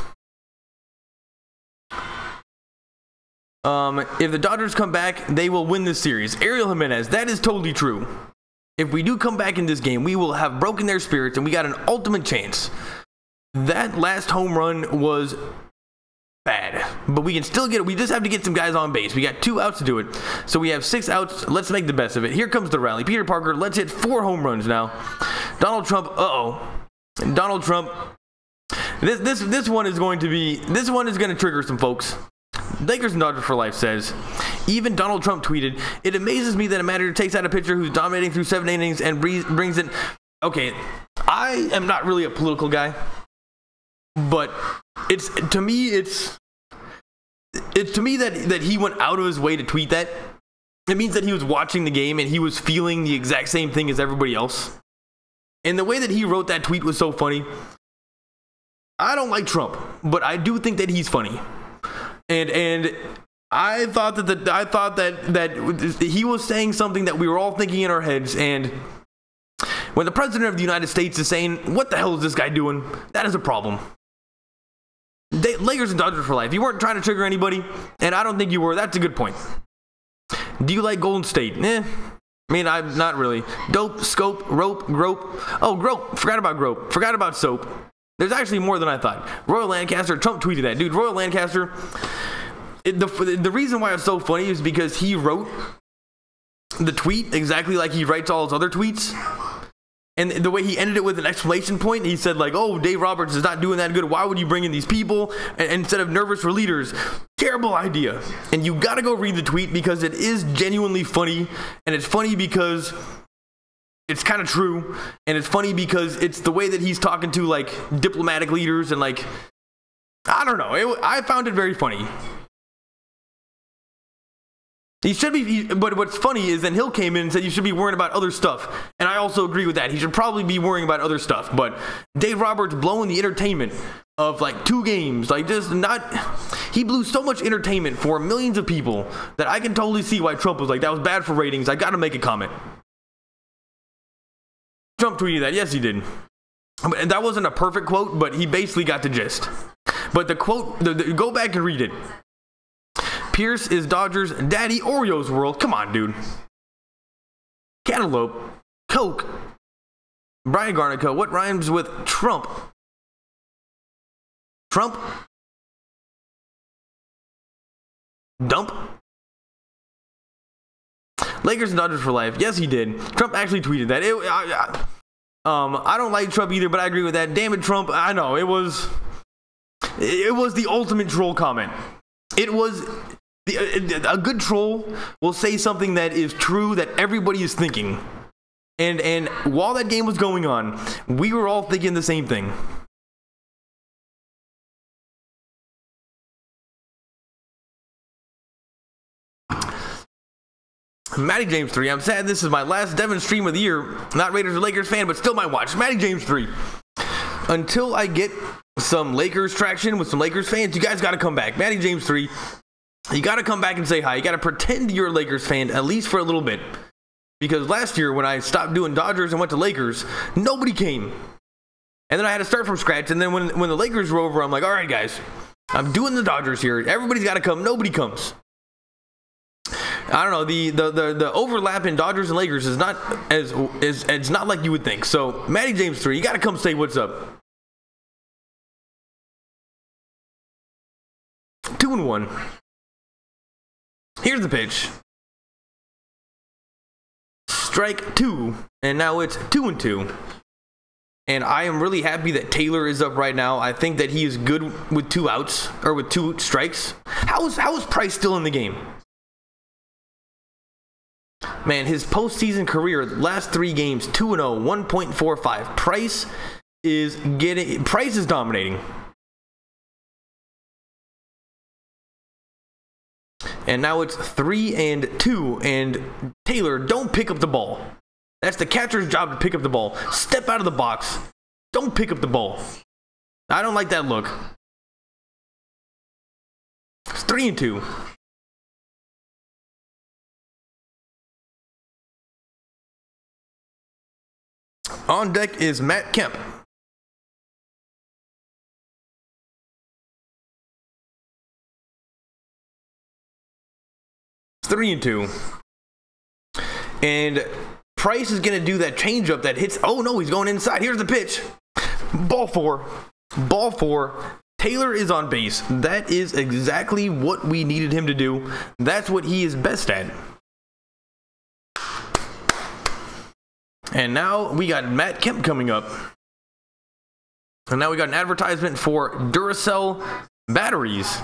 If the Dodgers come back, they will win this series. Ariel Jimenez, that is totally true. If we do come back in this game, we will have broken their spirits, and we got an ultimate chance. That last home run was bad, but we can still get it. We just have to get some guys on base. We got 2 outs to do it, so we have 6 outs. Let's make the best of it. Here comes the rally. Peter Parker, let's hit 4 home runs now. Donald Trump, Donald Trump. This one is going to trigger some folks. Lakers and Dodgers for life says, even Donald Trump tweeted, it amazes me that a manager takes out a pitcher who's dominating through 7 innings and brings in. Okay, I am not really a political guy, but it's to me that he went out of his way to tweet that. It means that he was watching the game and he was feeling the exact same thing as everybody else. And the way that he wrote that tweet was so funny. I don't like Trump, but I do think that he's funny. And I thought that he was saying something that we were all thinking in our heads. And when the president of the United States is saying, what the hell is this guy doing? That is a problem. Lakers and Dodgers for life. You weren't trying to trigger anybody, and I don't think you were. That's a good point. Do you like Golden State? I mean, I'm not really. Dope, scope, rope, grope. Oh, grope. Forgot about grope. Forgot about soap. There's actually more than I thought. Royal Lancaster, Trump tweeted that. Dude, Royal Lancaster, the reason why it's so funny is because he wrote the tweet exactly like he writes all his other tweets. And the way he ended it with an exclamation point, he said like, oh, Dave Roberts is not doing that good. Why would you bring in these people instead of nervous for leaders? Terrible idea. And you got to go read the tweet because it is genuinely funny. And it's funny because it's kind of true. And it's funny because it's the way that he's talking to like diplomatic leaders and like, I don't know. I found it very funny. He should be, but what's funny is then Hill came in and said you should be worrying about other stuff. And I also agree with that. He should probably be worrying about other stuff. But Dave Roberts blowing the entertainment of like 2 games, like just not, he blew so much entertainment for millions of people that I can totally see why Trump was like, that was bad for ratings. I got to make a comment. Trump tweeted that. Yes, he did. And that wasn't a perfect quote, but he basically got the gist. But the quote, go back and read it. Pierce is Dodgers Daddy Oreos world. Come on, dude. Cantaloupe. Coke. Brian Garnica. What rhymes with Trump? Trump? Dump? Lakers and Dodgers for life. Yes, he did. Trump actually tweeted that. I don't like Trump either, but I agree with that. Damn it, Trump. I know. It was the ultimate troll comment. It was... a good troll will say something that is true that everybody is thinking. And while that game was going on, we were all thinking the same thing. Matty James 3. I'm sad this is my last Devin stream of the year. Not Raiders or Lakers fan, but still might watch. Matty James 3. Until I get some Lakers traction with some Lakers fans, you guys got to come back. Matty James 3. You got to come back and say hi. You got to pretend you're a Lakers fan, at least for a little bit. Because last year, when I stopped doing Dodgers and went to Lakers, nobody came. And then I had to start from scratch. And then when the Lakers were over, I'm like, all right, guys, I'm doing the Dodgers here. Everybody's got to come. Nobody comes. I don't know, the overlap in Dodgers and Lakers is not it's not like you would think. So Matty James 3, you gotta come say what's up. 2-1. Here's the pitch. Strike 2, and now it's 2-2. And I am really happy that Taylor is up right now. I think that he is good with 2 outs, or with 2 strikes. How is Price still in the game? Man, his postseason career, last 3 games, 2-0, 1.45. Price is dominating. And now it's 3-2, and Taylor, don't pick up the ball. That's the catcher's job, to pick up the ball. Step out of the box. Don't pick up the ball. I don't like that look. It's 3-2. On deck is Matt Kemp. It's 3-2. And Price is going to do that changeup that hits. Oh no, he's going inside. Here's the pitch. Ball 4. Ball 4. Taylor is on base. That is exactly what we needed him to do. That's what he is best at. And now we got Matt Kemp coming up. And now we got an advertisement for Duracell batteries.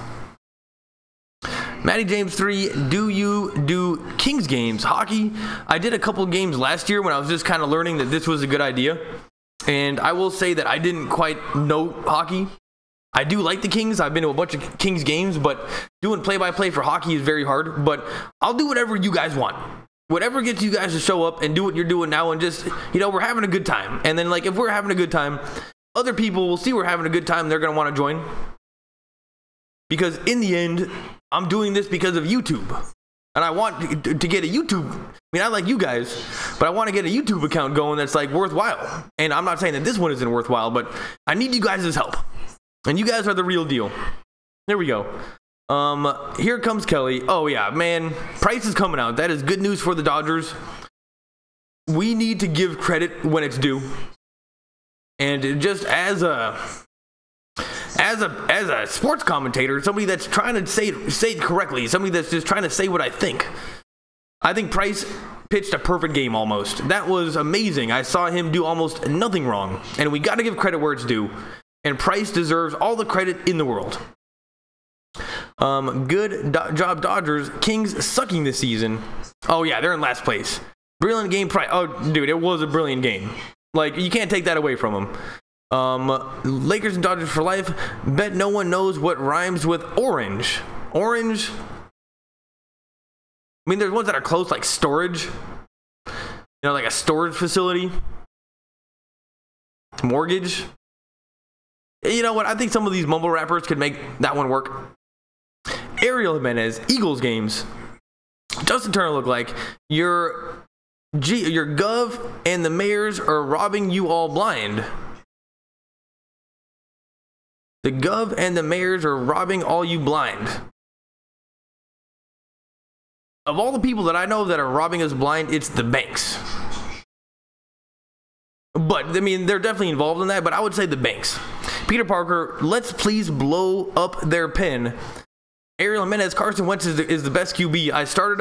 Matty James 3, do you do Kings games? Hockey? I did a couple games last year when I was just kind of learning that this was a good idea. And I will say that I didn't quite know hockey. I do like the Kings. I've been to a bunch of Kings games, but doing play-by-play for hockey is very hard. But I'll do whatever you guys want. Whatever gets you guys to show up and do what you're doing now, and just, you know, we're having a good time. And then, like, if we're having a good time, other people will see we're having a good time. They're going to want to join. Because in the end, I'm doing this because of YouTube. And I want to get a YouTube. I mean, I like you guys, but I want to get a YouTube account going that's, like, worthwhile. And I'm not saying that this one isn't worthwhile, but I need you guys' help. And you guys are the real deal. There we go. Here comes Kelly. Oh yeah, man, Price is coming out. That is good news for the Dodgers. We need to give credit when it's due. And just as a sports commentator, somebody that's trying to say it correctly, somebody that's just trying to say what I think Price pitched a perfect game almost. That was amazing. I saw him do almost nothing wrong. And we got to give credit where it's due. And Price deserves all the credit in the world. Good job, Dodgers. Kings sucking this season. Oh yeah, they're in last place. Brilliant game, Price. Oh dude, it was a brilliant game. Like, you can't take that away from them. Lakers and Dodgers for life. Bet no one knows what rhymes with orange. Orange. I mean, there's ones that are close, like storage. You know, like a storage facility. Mortgage. You know what? I think some of these mumble rappers could make that one work. Ariel Jimenez, Eagles games. Justin Turner looked like your Gov and the mayors are robbing you all blind. The Gov and the mayors are robbing all you blind. Of all the people that I know that are robbing us blind, it's the banks. But, I mean, they're definitely involved in that, but I would say the banks. Peter Parker, let's please blow up their pen. Ariel Jimenez, Carson Wentz is the best QB. I started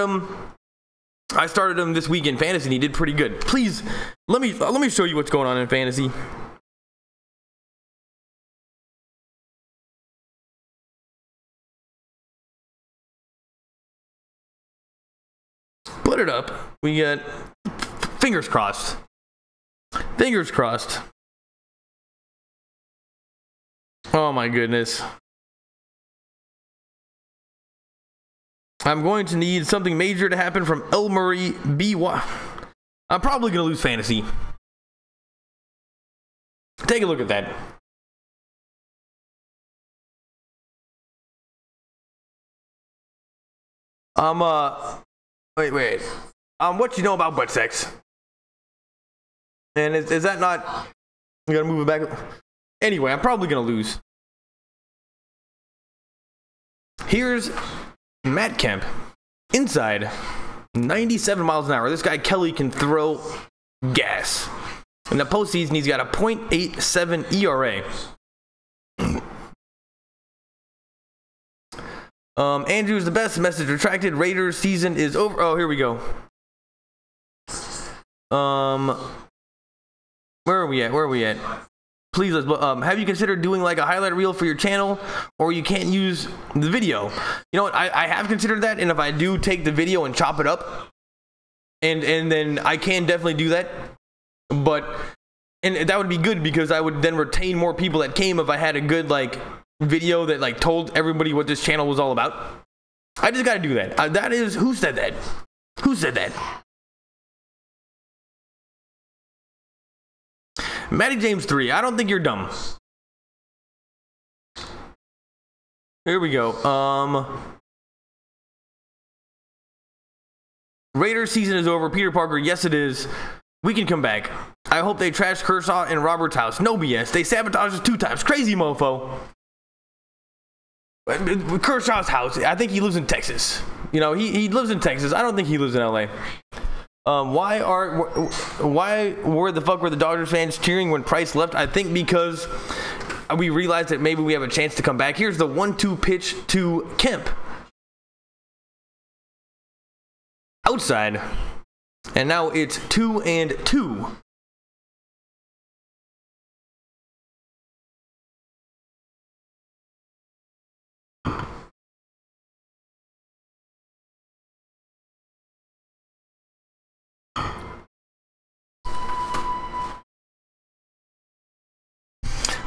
him this week in fantasy, and he did pretty good. Please, let me show you what's going on in fantasy. Put it up. We got fingers crossed. Fingers crossed. Oh my goodness. I'm going to need something major to happen from El Murray BY. I'm probably going to lose fantasy. Take a look at that. Wait. What you know about butt sex? And is that not... You gotta move it back. Anyway, I'm probably gonna lose. Here's Matt Kemp. Inside, 97 miles an hour. This guy Kelly can throw gas. In the postseason, he's got a .87 ERA. Andrew's the best. Message retracted. Raiders season is over. Oh, here we go. Where are we at? Please, have you considered doing like a highlight reel for your channel, or you can't use the video? You know what? I have considered that, and if I do take the video and chop it up, and then I can definitely do that. But and that would be good because I would then retain more people that came if I had a good like video that like told everybody what this channel was all about. I just gotta do that. That is, who said that? Who said that? Matty James 3. I don't think you're dumb. Here we go. Raiders season is over. Peter Parker. Yes, it is. We can come back. I hope they trash Kershaw in Robert's house. No BS. They sabotaged us 2 times. Crazy mofo. Kershaw's house. I think he lives in Texas. You know, he lives in Texas. I don't think he lives in LA. Why were the Dodgers fans cheering when Price left? I think because we realized that maybe we have a chance to come back. Here's the 1-2 pitch to Kemp. Outside. And now it's 2-2.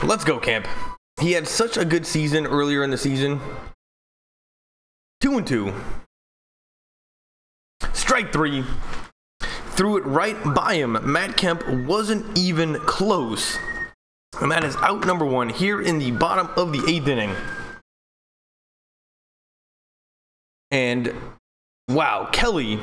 Let's go, Kemp. He had such a good season earlier in the season. 2-2. Strike 3. Threw it right by him. Matt Kemp wasn't even close. And that is out number 1 here in the bottom of the 8th inning. And wow, Kelly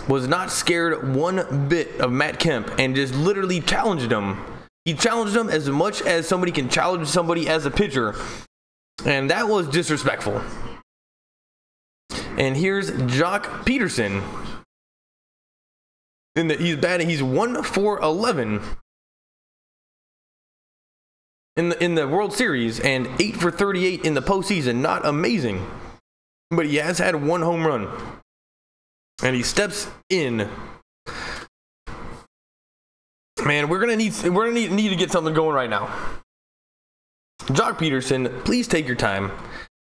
was not scared one bit of Matt Kemp and just literally challenged him. He challenged him as much as somebody can challenge somebody as a pitcher. And that was disrespectful. And here's Jock Peterson. He's batting. He's 1-for-11 in the World Series and 8-for-38 in the postseason. Not amazing, but he has had 1 home run. And he steps in. Man, we're gonna need to get something going right now. Jock Peterson, please take your time.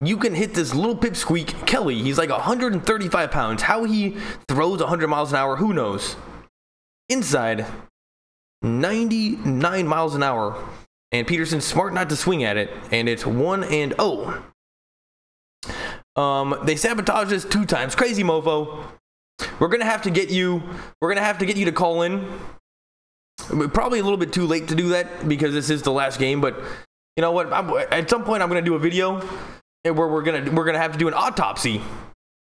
You can hit this little pipsqueak Kelly. He's like 135 pounds. How he throws 100 miles an hour, who knows? Inside, 99 miles an hour. And Peterson's smart not to swing at it. And it's 1-0. They sabotaged us 2 times. Crazy mofo. We're gonna have to get you to call in. Probably a little bit too late to do that because this is the last game, but you know what? At some point I'm going to do a video where we're going to have to do an autopsy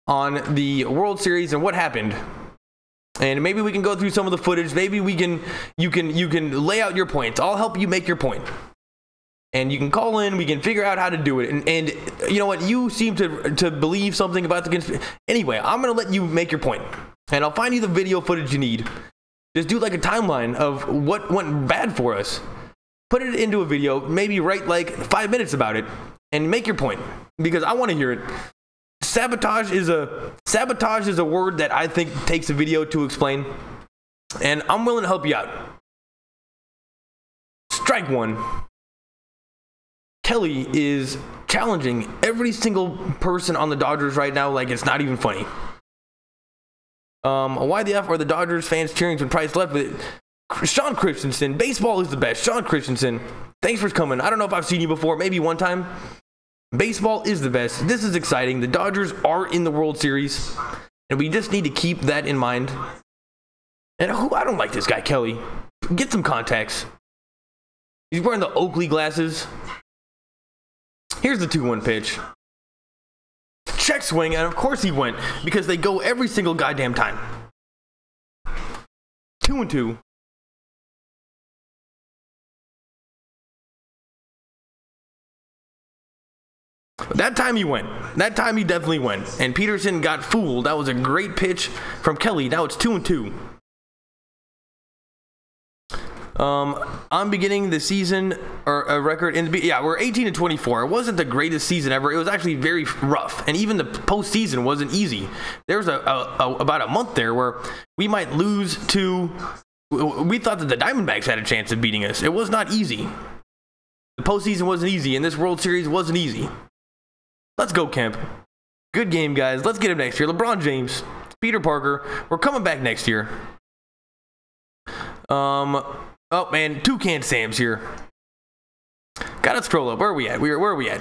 on the World Series and what happened. And maybe we can go through some of the footage. Maybe you can lay out your points. I'll help you make your point. And you can call in, we can figure out how to do it. And you know what? You seem to believe something about the conspiracy. Anyway, I'm going to let you make your point. And I'll find you the video footage you need. Just do like a timeline of what went bad for us. Put it into a video, maybe write like 5 minutes about it, and make your point. Because I want to hear it. Sabotage is a word that I think takes a video to explain. And I'm willing to help you out. Strike 1. Kelly is challenging every single person on the Dodgers right now like it's not even funny. Why the F are the Dodgers fans cheering when Price left? Sean Christensen, baseball is the best. Sean Christensen, thanks for coming. I don't know if I've seen you before, maybe one time. Baseball is the best. This is exciting. The Dodgers are in the World Series, and we just need to keep that in mind. And I don't like this guy, Kelly. Get some contacts. He's wearing the Oakley glasses. Here's the 2-1 pitch. Check swing, and of course he went, because they go every single goddamn time. 2-2. That time he went. That time he definitely went. And Peterson got fooled. That was a great pitch from Kelly. Now it's 2-2. I'm beginning the season or a record in the we're 18-24. It wasn't the greatest season ever. It was actually very rough, and even the postseason wasn't easy. There was about a month there where we might lose to. We thought that the Diamondbacks had a chance of beating us. It was not easy. The postseason wasn't easy, and this World Series wasn't easy. Let's go, Kemp. Good game, guys. Let's get him next year. LeBron James, Peter Parker. We're coming back next year. Oh man, Toucan Sam's here. Gotta scroll up. Where are we at? Where are we at?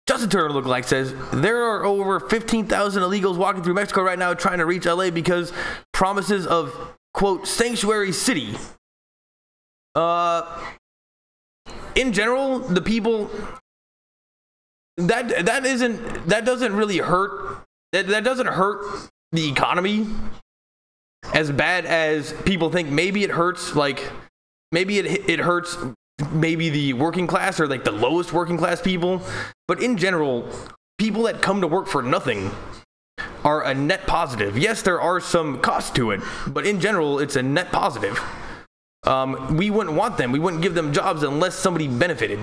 Justin Turner lookalike says there are over 15,000 illegals walking through Mexico right now trying to reach LA because promises of quote sanctuary city. In general, the people that doesn't really hurt. That doesn't hurt the economy as bad as people think. Maybe it hurts, like maybe it hurts maybe the working class or like the lowest working class people, but in general, people that come to work for nothing are a net positive. Yes, there are some costs to it, but in general, it's a net positive. We wouldn't want them. We wouldn't give them jobs unless somebody benefited.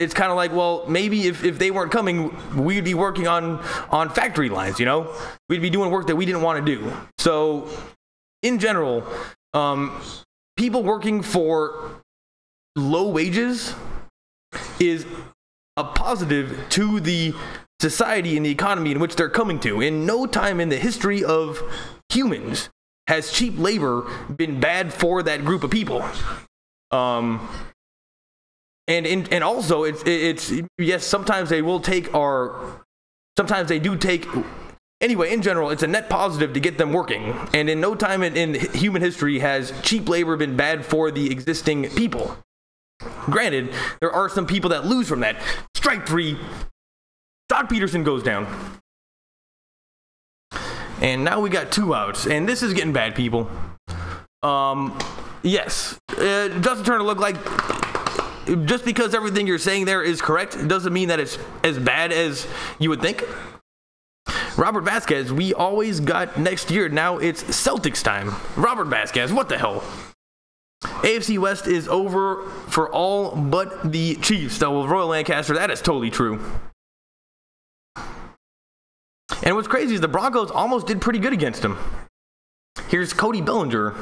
It's kind of like, well, maybe if they weren't coming, we'd be working on factory lines, you know? We'd be doing work that we didn't want to do. So, in general, people working for low wages is a positive to the society and the economy in which they're coming to. In no time in the history of humans has cheap labor been bad for that group of people. And also it's yes, sometimes they will take sometimes they do take. Anyway, in general, it's a net positive to get them working. And in no time in human history has cheap labor been bad for the existing people. Granted, there are some people that lose from that. Strike 3. Doc Peterson goes down. And now we got 2 outs. And this is getting bad, people. Yes. Justin Turner looked like... Just because everything you're saying there is correct, it doesn't mean that it's as bad as you would think. Robert Vasquez, we always got next year. Now it's Celtics time. Robert Vasquez, what the hell? AFC West is over for all but the Chiefs. So with Royal Lancaster, that is totally true. And what's crazy is the Broncos almost did pretty good against them. Here's Cody Bellinger,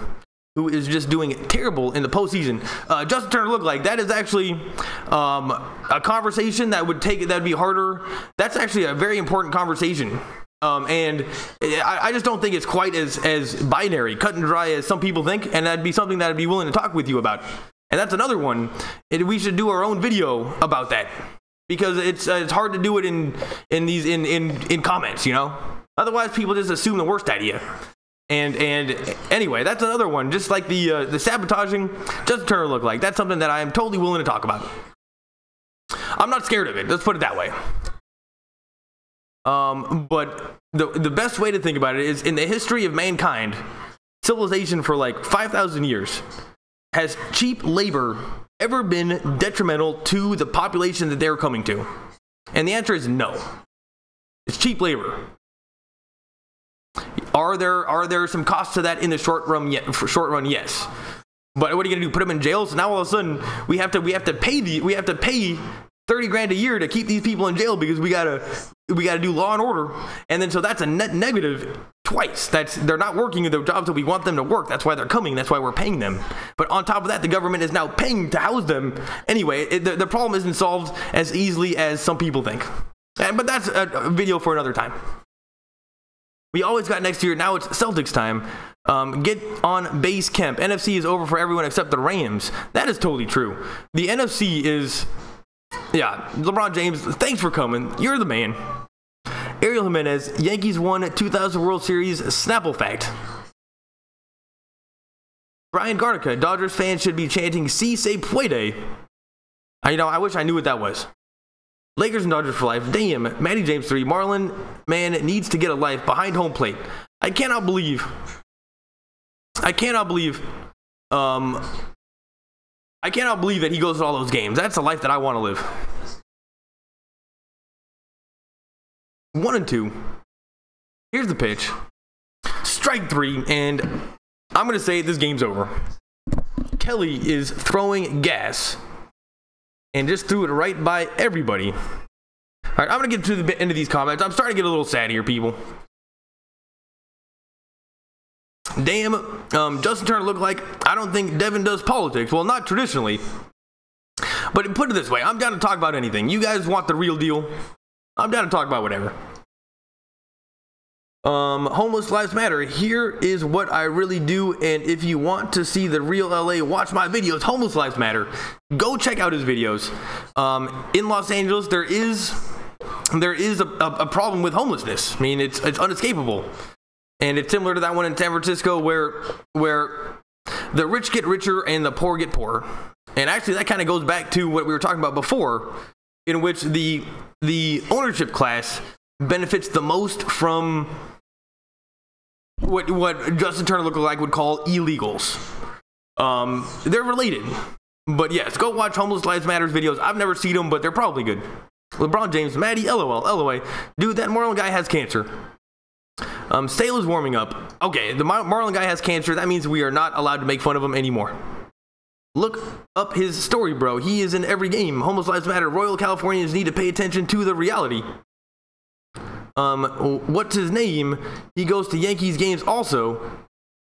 who is just doing terrible in the postseason. Justin Turner looked like that is actually a conversation that'd be harder. That's actually a very important conversation. And I just don't think it's quite as binary, cut and dry as some people think, and that'd be something that I'd be willing to talk with you about. And that's another one. We should do our own video about that, because it's hard to do it in comments, you know. Otherwise, people just assume the worst idea. And anyway, that's another one. Just like the sabotaging, Justin Turner looked like. That's something that I am totally willing to talk about. I'm not scared of it. Let's put it that way. But the best way to think about it is, in the history of mankind, civilization for like 5,000 years, has cheap labor ever been detrimental to the population that they're coming to? And the answer is no. It's cheap labor. Are there some costs to that in the short run? Yes. But what are you gonna do? Put them in jail? So now all of a sudden we have to pay 30 grand a year to keep these people in jail because we gotta do law and order. And then so that's a net negative twice. They're not working in the jobs that we want them to work. That's why they're coming. That's why we're paying them. But on top of that, the government is now paying to house them. Anyway, the problem isn't solved as easily as some people think. But that's a video for another time. We always got next year. Now it's Celtics time. Get on base, Kemp. NFC is over for everyone except the Rams. That is totally true. The NFC is, yeah, LeBron James, thanks for coming. You're the man. Ariel Jimenez, Yankees won 2000 World Series, Snapple fact. Brian Garnica, Dodgers fans should be chanting "Si se puede." I wish I knew what that was. Lakers and Dodgers for life. Damn, Matty James 3. Marlon man needs to get a life behind home plate. I cannot believe that he goes to all those games. That's a life that I want to live. 1-2. Here's the pitch. Strike 3, and I'm going to say this game's over. Kelly is throwing gas and just threw it right by everybody. All right, I'm going to get to the end of these comments. I'm starting to get a little sad here, people. Damn, Justin Turner looked like I don't think Devin does politics. Well, not traditionally. But put it this way, I'm down to talk about anything. You guys want the real deal? I'm down to talk about whatever. Homeless Lives Matter. Here is what I really do, and if you want to see the real LA, watch my videos. Homeless Lives Matter. Go check out his videos. In Los Angeles, there is a problem with homelessness. I mean, it's unescapable, and it's similar to that one in San Francisco, where the rich get richer and the poor get poorer. And actually, that kind of goes back to what we were talking about before, in which the ownership class benefits the most from what Justin Turner lookalike would call illegals. They're related. But yes, go watch Homeless Lives Matters videos. I've never seen them, but they're probably good. LeBron James, Maddie, LOL, LOA. Dude, that Marlon guy has cancer. Sale is warming up. Okay, the Marlon guy has cancer. That means we are not allowed to make fun of him anymore. Look up his story, bro. He is in every game. Homeless Lives Matter. Royal Californians need to pay attention to the reality. What's his name? He goes to Yankees games also.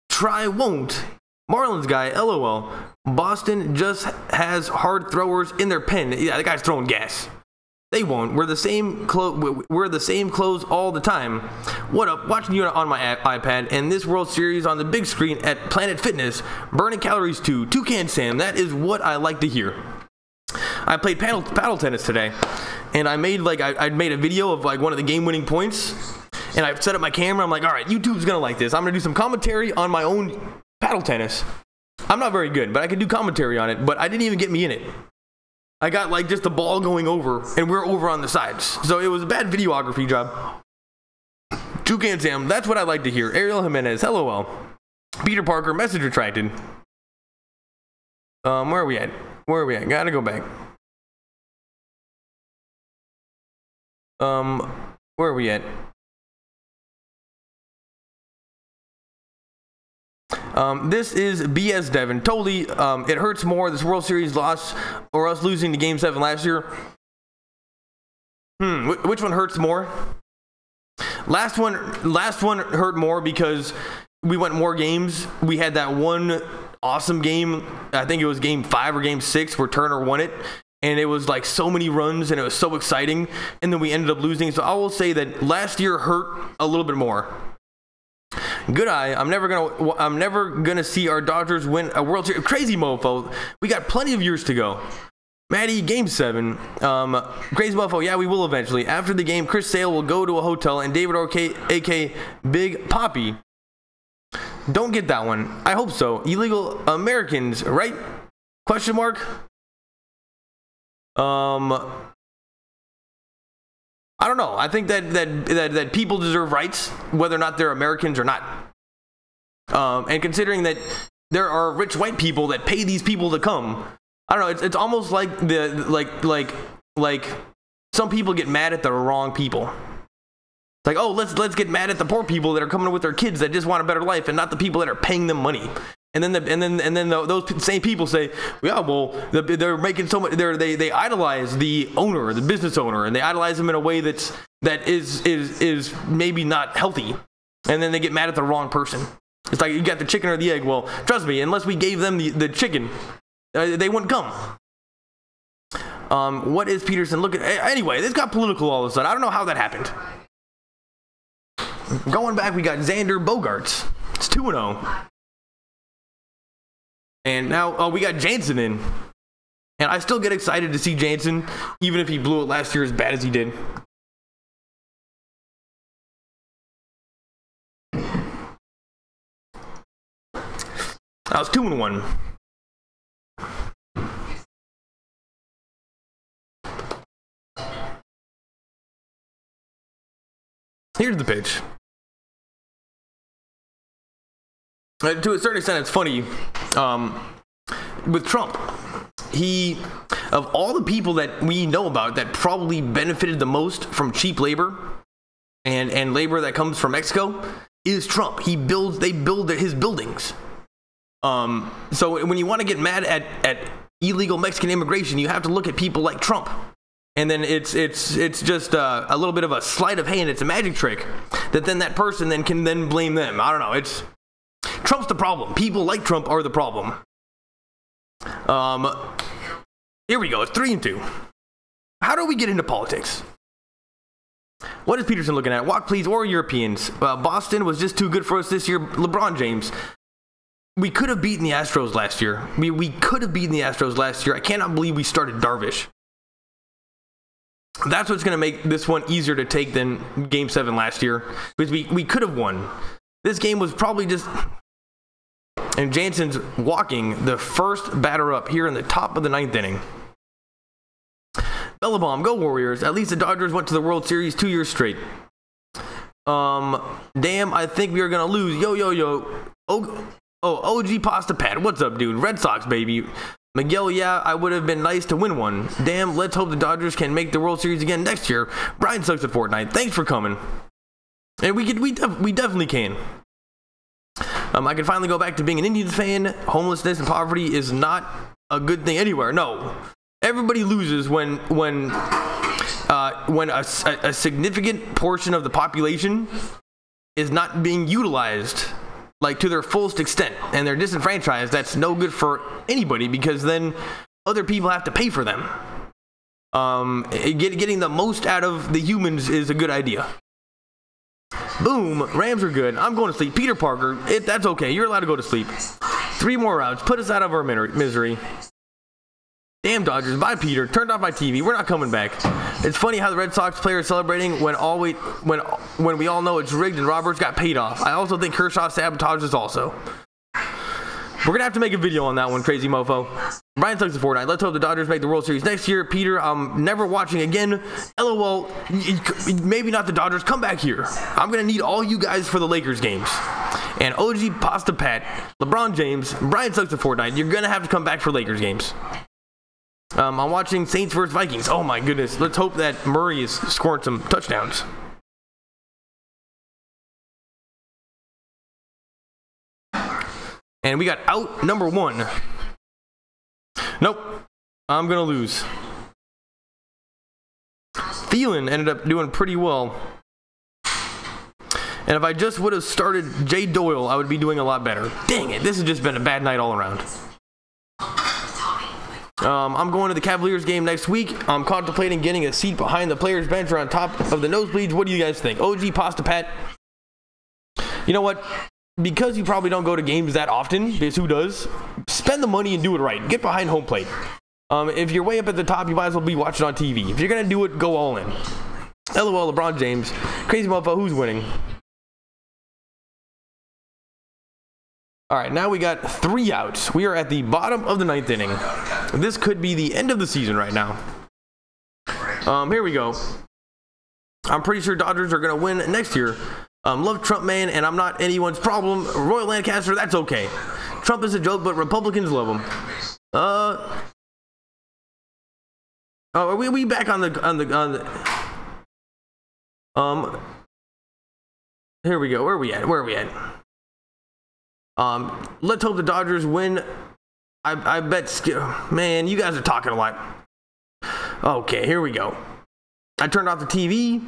Try won't. Marlins guy, LOL. Boston just has hard throwers in their pen. Yeah, the guy's throwing gas. They won't. We're the same clothes all the time. What up? Watching you on my iPad and this World Series on the big screen at Planet Fitness. Burning calories too. Toucan Sam. That is what I like to hear. I played paddle tennis today, and I made I made a video of one of the game-winning points, and I set up my camera. I'm like, all right, YouTube's gonna like this. I'm gonna do some commentary on my own paddle tennis. I'm not very good, but I can do commentary on it. But I didn't even get me in it. I got just the ball going over, and we're over on the sides. So it was a bad videography job. Toucan Sam, that's what I like to hear. Ariel Jimenez, LOL. Peter Parker, message retracted. Where are we at? Gotta go back. Where are we at? This is BS Devin. Totally, it hurts more, this World Series loss or us losing to Game 7 last year. Which one hurts more? Last one hurt more because we went more games. We had that one awesome game. I think it was Game 5 or Game 6 where Turner won it. And it was so many runs and it was so exciting. And then we ended up losing. So I will say that last year hurt a little bit more. Good eye. I'm never gonna see our Dodgers win a World Series. Crazy mofo. We got plenty of years to go. Maddie, Game 7. Crazy mofo. Yeah, we will eventually. After the game, Chris Sale will go to a hotel, and David aka Big Poppy. Don't get that one. I hope so. Illegal Americans, right? Question mark. I don't know. I think that people deserve rights, whether or not they're Americans or not. And considering that there are rich white people that pay these people to come, I don't know. It's almost like some people get mad at the wrong people. It's like, oh, let's get mad at the poor people that are coming with their kids that just want a better life, and not the people that are paying them money. And then those same people say, yeah, well, they're making so much. They idolize the owner, the business owner, and they idolize him in a way that is maybe not healthy. And then they get mad at the wrong person. It's like you got the chicken or the egg. Well, trust me, unless we gave them the chicken, they wouldn't come. What is Peterson looking? Anyway, this got political all of a sudden. I don't know how that happened. Going back, we got Xander Bogaerts. It's 2-0. And now we got Jansen in. And I still get excited to see Jansen, even if he blew it last year as bad as he did. I was 2-1. Here's the pitch. To a certain extent, it's funny. With Trump, he, of all the people that we know about that probably benefited the most from cheap labor and labor that comes from Mexico, is Trump. They build his buildings. So when you want to get mad at illegal Mexican immigration, you have to look at people like Trump. And then it's just a little bit of a sleight of hand. It's a magic trick that then that person then can then blame them. I don't know. Trump's the problem. People like Trump are the problem. Here we go. It's 3-2. How do we get into politics? What is Peterson looking at? Walk, please, or Europeans? Boston was just too good for us this year. LeBron James. We could have beaten the Astros last year. We could have beaten the Astros last year. I cannot believe we started Darvish. That's what's going to make this one easier to take than Game 7 last year. Because we could have won. This game was probably just... And Jansen's walking the first batter up here in the top of the 9th inning. Bellabomb, go Warriors. At least the Dodgers went to the World Series 2 years straight. Damn, I think we are going to lose. Yo. OG Pasta Pat. What's up, dude? Red Sox, baby. Miguel, yeah, I would have been nice to win one. Damn, let's hope the Dodgers can make the World Series again next year. Brian sucks at Fortnite. Thanks for coming. And we definitely can. I can finally go back to being an Indians fan. Homelessness and poverty is not a good thing anywhere. No. Everybody loses when a significant portion of the population is not being utilized like to their fullest extent and they're disenfranchised. That's no good for anybody because then other people have to pay for them. Getting the most out of the humans is a good idea. Boom, Rams are good. I'm going to sleep. Peter Parker, that's okay. You're allowed to go to sleep. 3 more outs. Put us out of our misery. Damn Dodgers. Bye, Peter. Turned off my TV. We're not coming back. It's funny how the Red Sox players are celebrating when we all know it's rigged and Roberts got paid off. I also think Kershaw sabotages also. We're going to have to make a video on that one, crazy mofo. Brian sucks at Fortnite. Let's hope the Dodgers make the World Series next year. Peter, I'm never watching again. LOL. Maybe not the Dodgers. Come back here. I'm going to need all you guys for the Lakers games. And OG Pasta Pat, LeBron James, Brian sucks at Fortnite. You're going to have to come back for Lakers games. I'm watching Saints vs. Vikings. Oh my goodness. Let's hope that Murray is scoring some touchdowns. And we got out number 1. Nope. I'm going to lose. Thielen ended up doing pretty well. And if I just would have started Jay Doyle, I would be doing a lot better. Dang it. This has just been a bad night all around. I'm going to the Cavaliers game next week. I'm contemplating getting a seat behind the players' bench or on top of the nosebleeds. What do you guys think? OG Pasta Pat. You know what? Because you probably don't go to games that often, because who does? Spend the money and do it right. Get behind home plate. If you're way up at the top, you might as well be watching on TV. If you're going to do it, go all in. LOL, LeBron James. Crazy motherfucker, who's winning? All right, now we got 3 outs. We are at the bottom of the 9th inning. This could be the end of the season right now. Here we go. I'm pretty sure Dodgers are going to win next year. Love Trump, man, and I'm not anyone's problem. Royal Lancaster, that's okay. Trump is a joke, but Republicans love him. Are we back on the here we go. Where are we at? Let's hope the Dodgers win. I bet, man, you guys are talking a lot. Okay, here we go. I turned off the TV.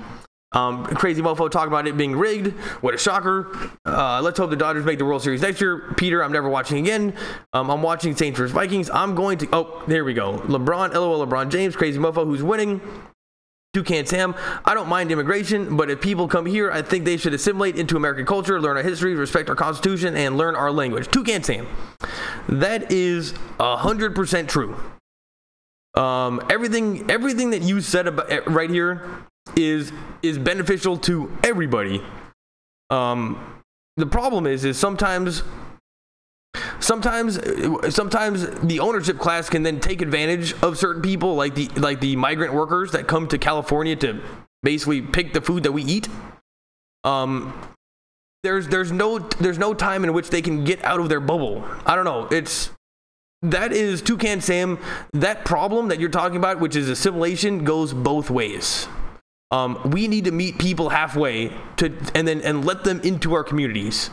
Crazy mofo talking about it being rigged. What a shocker. Let's hope the Dodgers make the World Series next year. Peter, I'm never watching again. I'm watching Saints vs. Vikings. I'm going to... Oh, there we go. LeBron, LOL, LeBron James. Crazy mofo, who's winning? Toucan Sam, I don't mind immigration, but if people come here, I think they should assimilate into American culture, learn our history, respect our Constitution, and learn our language. Toucan Sam. That is 100% true. Everything that you said about right here is beneficial to everybody. The problem is sometimes the ownership class can then take advantage of certain people, like the migrant workers that come to California to basically pick the food that we eat. There's no time in which they can get out of their bubble. I don't know. That is Toucan Sam. That problem that you're talking about, which is assimilation, goes both ways. We need to meet people halfway and let them into our communities.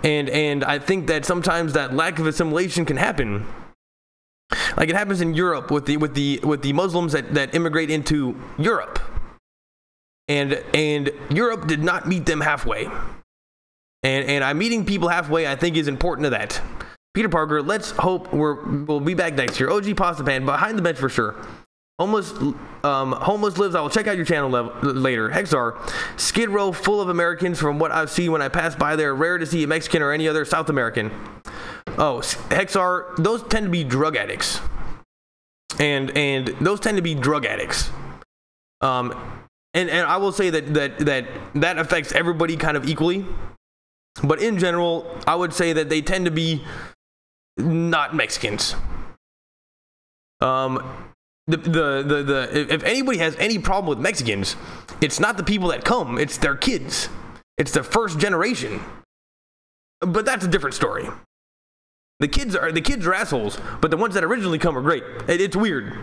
And I think that sometimes that lack of assimilation can happen, like it happens in Europe with the Muslims that immigrate into Europe, and Europe did not meet them halfway. And I'm meeting people halfway, I think, is important to that. Peter Parker, let's hope we'll be back next year. OG Pasta Pan, behind the bench for sure. Homeless lives. I will check out your channel later. Hexar, Skid Row full of Americans. From what I've seen when I pass by there, rare to see a Mexican or any other South American. Oh, Hexar, those tend to be drug addicts, and those tend to be drug addicts. And I will say that affects everybody kind of equally, but in general, I would say that they tend to be not Mexicans. If anybody has any problem with Mexicans, it's not the people that come, it's their kids. It's the first generation. But that's a different story. The kids are assholes, but the ones that originally come are great. It's weird.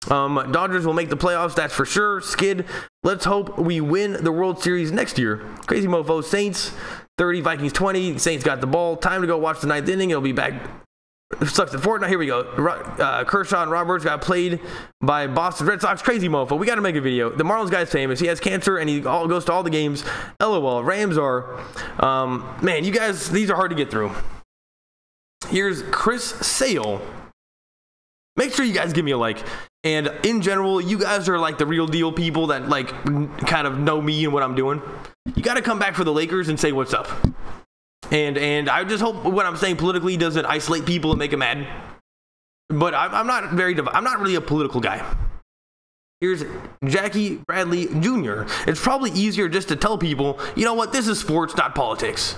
Dodgers will make the playoffs, that's for sure. Skid, let's hope we win the World Series next year. Crazy Mofo, Saints 30, Vikings 20. Saints got the ball. Time to go watch the ninth inning. It'll be back. Sucks at Fortnite. Here we go. Kershaw and Roberts got played by Boston Red Sox. Crazy Mofo. We got to make a video. The Marlins guy's famous. He has cancer and he goes to all the games. LOL. Rams are, man, you guys, these are hard to get through. Here's Chris Sale. Make sure you guys give me a like. And in general, you guys are like the real deal people that like kind of know me and what I'm doing. You got to come back for the Lakers and say what's up. And I just hope what I'm saying politically doesn't isolate people and make them mad. But I'm not really a political guy. Here's Jackie Bradley Jr. It's probably easier just to tell people, you know what, this is sports, not politics.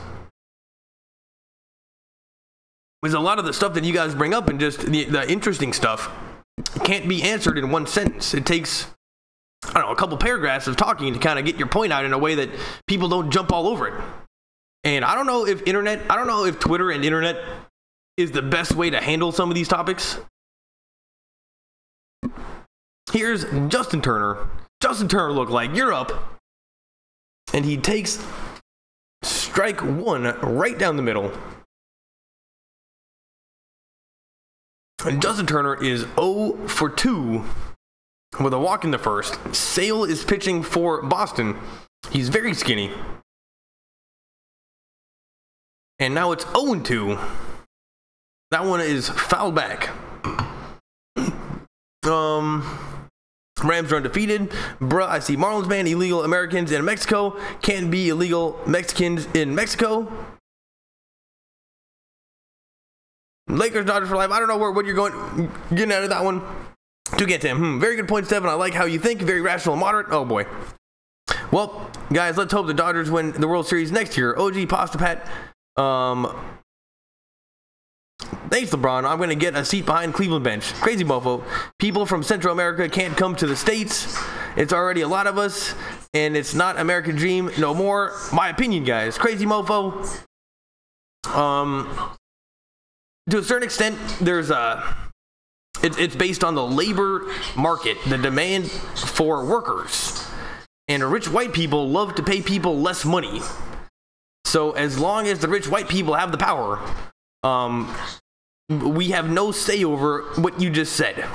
Because a lot of the stuff that you guys bring up and just the interesting stuff can't be answered in one sentence. It takes, I don't know, a couple paragraphs of talking to kind of get your point out in a way that people don't jump all over it. And I don't know if Twitter and internet is the best way to handle some of these topics. Here's Justin Turner. Justin Turner looked like you're up. And he takes strike one right down the middle. And Justin Turner is 0 for 2 with a walk in the first. Sale is pitching for Boston. He's very skinny. And now it's 0-2. That one is fouled back. Rams are undefeated. Bruh, I see Marlins ban illegal Americans in Mexico. Can't be illegal Mexicans in Mexico. Lakers, Dodgers for life. I don't know what you're getting out of that one. To get to him. Very good point, Stephen. I like how you think. Very rational and moderate. Oh, boy. Well, guys, let's hope the Dodgers win the World Series next year. OG Pasta Pat. Thanks, LeBron. I'm going to get a seat behind Cleveland bench. Crazy Mofo. People from Central America can't come to the States. It's already a lot of us, and it's not American dream no more. My opinion, guys. Crazy Mofo. To a certain extent, there's it's based on the labor market, the demand for workers. And rich white people love to pay people less money. So as long as the rich white people have the power, we have no say over what you just said.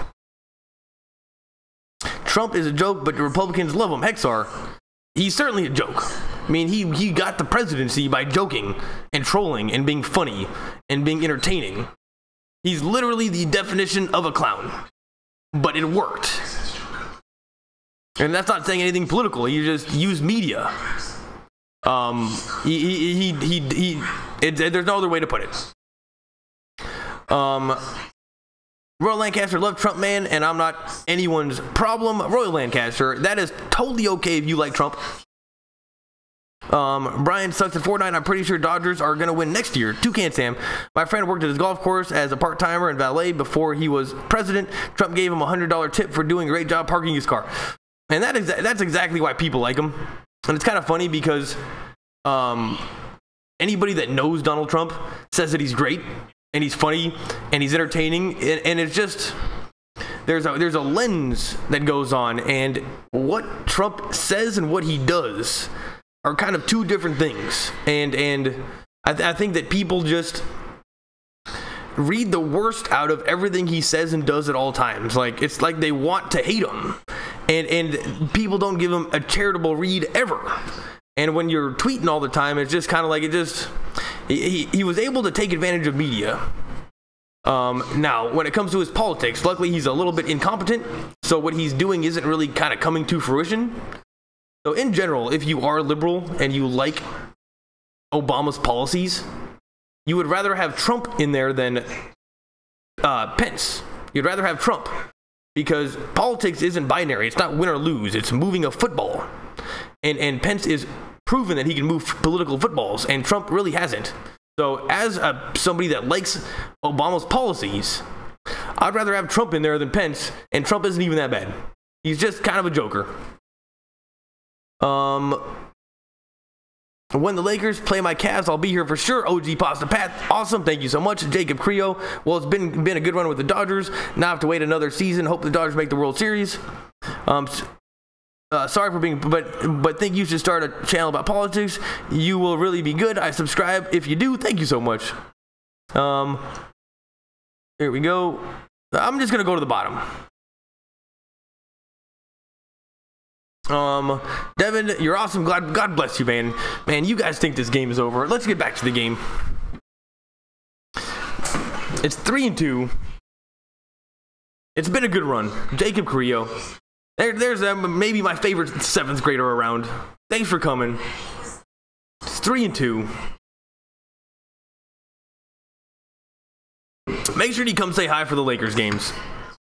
Trump is a joke, but the Republicans love him. Hexar, he's certainly a joke. I mean, he got the presidency by joking and trolling and being funny and being entertaining. He's literally the definition of a clown. But it worked. And that's not saying anything political. He just used media. There's no other way to put it. Royal Lancaster love Trump, man, and I'm not anyone's problem. Royal Lancaster, that is totally okay if you like Trump. Brian sucks at Fortnite. I'm pretty sure Dodgers are going to win next year. Toucan Sam. My friend worked at his golf course as a part-timer and valet before he was president. Trump gave him a $100 tip for doing a great job parking his car. And that's exactly why people like him. And it's kind of funny because anybody that knows Donald Trump says that he's great and he's funny and he's entertaining. And it's just, there's a lens that goes on, and what Trump says and what he does are kind of two different things. And I think that people just read the worst out of everything he says and does at all times. Like, it's like they want to hate him. And people don't give him a charitable read ever. And when you're tweeting all the time, it's just kind of like he was able to take advantage of media. Now, when it comes to his politics, luckily he's a little bit incompetent, so what he's doing isn't really kind of coming to fruition. So in general, if you are liberal and you like Obama's policies, you would rather have Trump in there than Pence. You'd rather have Trump, because politics isn't binary. It's not win or lose. It's moving a football. And Pence is proven that he can move political footballs, and Trump really hasn't. So as somebody that likes Obama's policies, I'd rather have Trump in there than Pence, and Trump isn't even that bad. He's just kind of a joker. When the Lakers play my Cavs, I'll be here for sure. OG Pasta Pat, awesome, thank you so much. Jacob Creo, well, it's been a good run with the Dodgers. Now I have to wait another season. Hope the Dodgers make the World Series. Sorry for being, but think you should start a channel about politics. You will really be good. I subscribe if you do. Thank you so much. Here we go. I'm just gonna go to the bottom. Devin, you're awesome. God bless you, man. Man, you guys think this game is over. Let's get back to the game. It's 3-2. It's been a good run. Jacob Creo. There's maybe my favorite 7th grader around. Thanks for coming. It's 3-2. Make sure you come say hi for the Lakers games.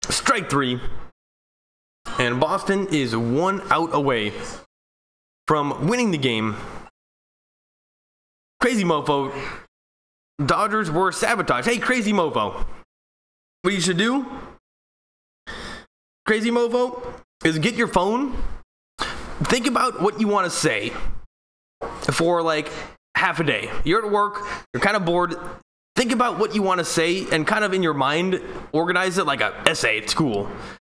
Strike 3. And Boston is 1 out away from winning the game. Crazy Mofo. Dodgers were sabotaged. Hey, Crazy Mofo. What you should do, Crazy Mofo, is get your phone. Think about what you want to say for like half a day. You're at work. You're kind of bored. Think about what you want to say and kind of in your mind organize it like an essay at school.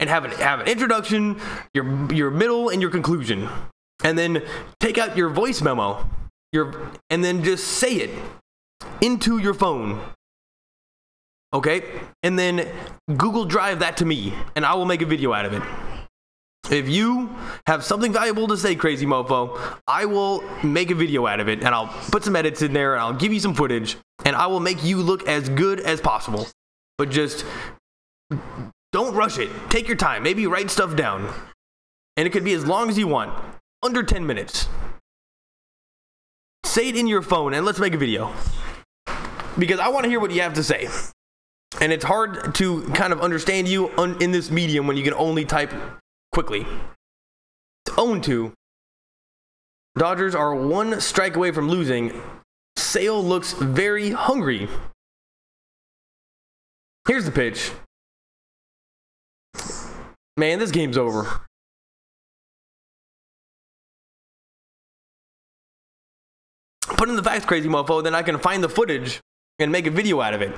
And have an introduction, your middle, and your conclusion. And then take out your voice memo. And then just say it into your phone. Okay? And then Google Drive that to me, and I will make a video out of it. If you have something valuable to say, Crazy Mofo, I will make a video out of it, and I'll put some edits in there, and I'll give you some footage, and I will make you look as good as possible. But just don't rush it. Take your time. Maybe write stuff down. And it could be as long as you want. Under 10 minutes. Say it in your phone and let's make a video. Because I want to hear what you have to say. And it's hard to kind of understand you in this medium when you can only type quickly. 0-2. Dodgers are 1 strike away from losing. Sale looks very hungry. Here's the pitch. Man, this game's over. Put in the facts, Crazy Mofo, then I can find the footage and make a video out of it.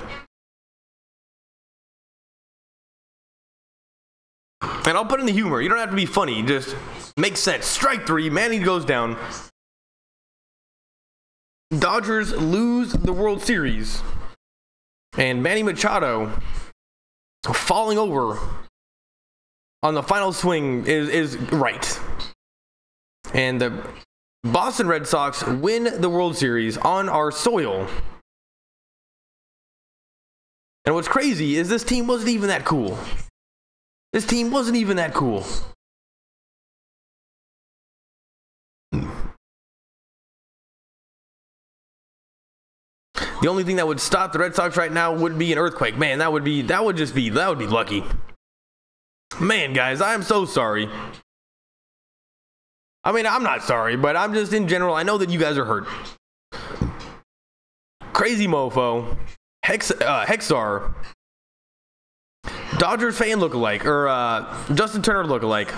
And I'll put in the humor. You don't have to be funny. Just make sense. Strike 3. Manny goes down. Dodgers lose the World Series. And Manny Machado falling over on the final swing is right. And the Boston Red Sox win the World Series on our soil. And what's crazy is this team wasn't even that cool. This team wasn't even that cool. The only thing that would stop the Red Sox right now would be an earthquake. Man, that would be lucky. Man, guys, I'm so sorry. I mean, I'm not sorry, but I'm just in general, I know that you guys are hurt. Crazy Mofo, Hexar, Dodgers fan lookalike, or Justin Turner lookalike.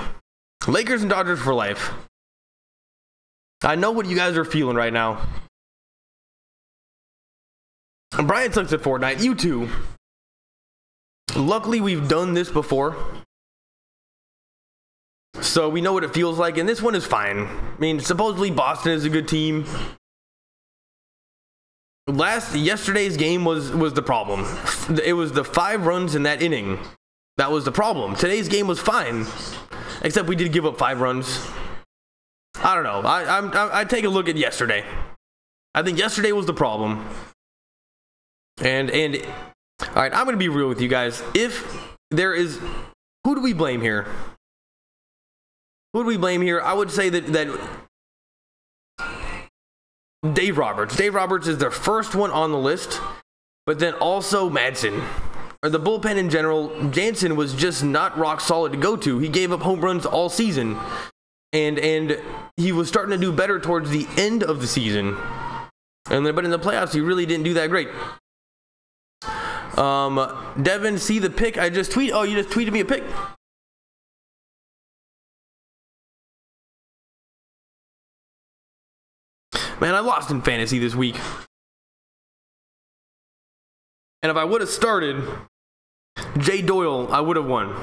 Lakers and Dodgers for life. I know what you guys are feeling right now. Brian sucks at Fortnite. You too. Luckily, we've done this before, so we know what it feels like, and this one is fine. I mean, supposedly Boston is a good team. Yesterday's game was the problem. It was the 5 runs in that inning that was the problem. Today's game was fine, except we did give up 5 runs. I don't know. I take a look at yesterday. I think yesterday was the problem. And all right, I'm gonna be real with you guys. If there is, who do we blame here? Who do we blame here? I would say that Dave Roberts. Dave Roberts is the first one on the list, but then also Madsen. Or the bullpen in general, Jansen was just not rock solid to go to. He gave up home runs all season, and he was starting to do better towards the end of the season. But in the playoffs, he really didn't do that great. Devin, see the pick I just tweeted? Oh, you just tweeted me a pick? Man, I lost in fantasy this week. And if I would have started Jay Doyle, I would have won.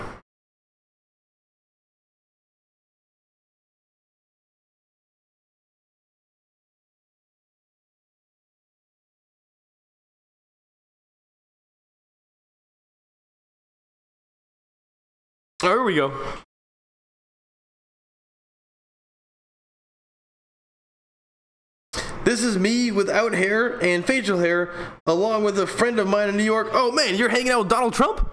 Oh, here we go. This is me without hair and facial hair, along with a friend of mine in New York. Oh man, you're hanging out with Donald Trump?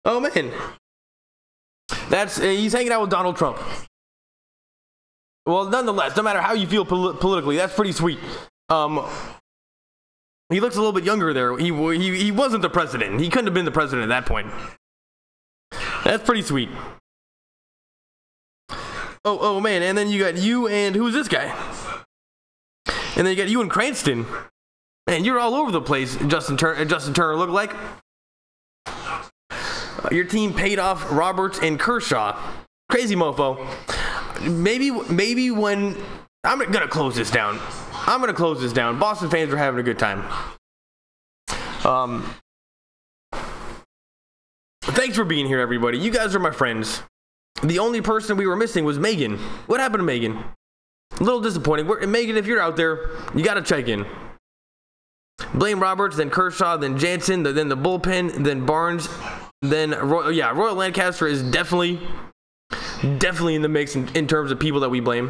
Oh man. He's hanging out with Donald Trump. Well, nonetheless, no matter how you feel politically, that's pretty sweet. He looks a little bit younger there. He wasn't the president. He couldn't have been the president at that point. That's pretty sweet. Oh man, and then you got you and who's this guy? And then you got you and Cranston. Man, you're all over the place, Justin Turner look like. Your team paid off Roberts and Kershaw. Crazy mofo. Maybe when I'm gonna close this down. Boston fans are having a good time. Thanks for being here, everybody. You guys are my friends. The only person we were missing was Megan. What happened to Megan? A little disappointing. Megan, if you're out there, you got to check in. Blame Roberts, then Kershaw, then Jansen, then the bullpen, then Barnes, then Royal Lancaster is definitely in the mix in terms of people that we blame.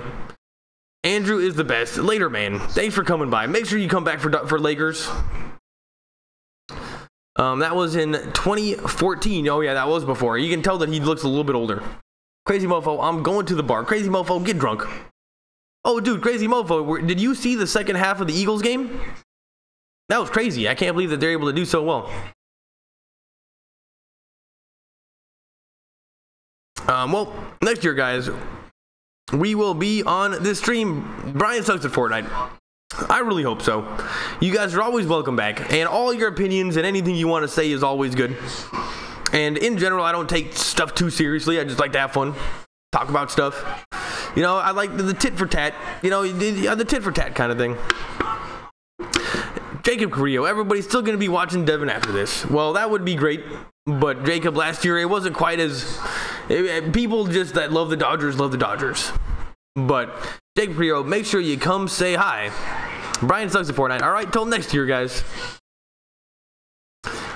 Andrew is the best. Later, man. Thanks for coming by. Make sure you come back for Lakers. That was in 2014. Oh yeah, that was before. You can tell that he looks a little bit older. Crazy mofo, I'm going to the bar. Crazy mofo, get drunk. Oh, dude, crazy mofo, did you see the second half of the Eagles game? That was crazy. I can't believe that they're able to do so well. Well, next year, guys, we will be on this stream. Brian sucks at Fortnite. I really hope so. You guys are always welcome back, and all your opinions and anything you want to say is always good. And in general, I don't take stuff too seriously. I just like to have fun, talk about stuff. You know, I like the tit for tat. You know, the tit for tat kind of thing. Jacob Carrillo, everybody's still going to be watching Devin after this. Well, that would be great. But Jacob, last year, it wasn't quite as... people just that love the Dodgers. But Jacob Carrillo, make sure you come say hi. Brian sucks at Fortnite. All right, till next year, guys.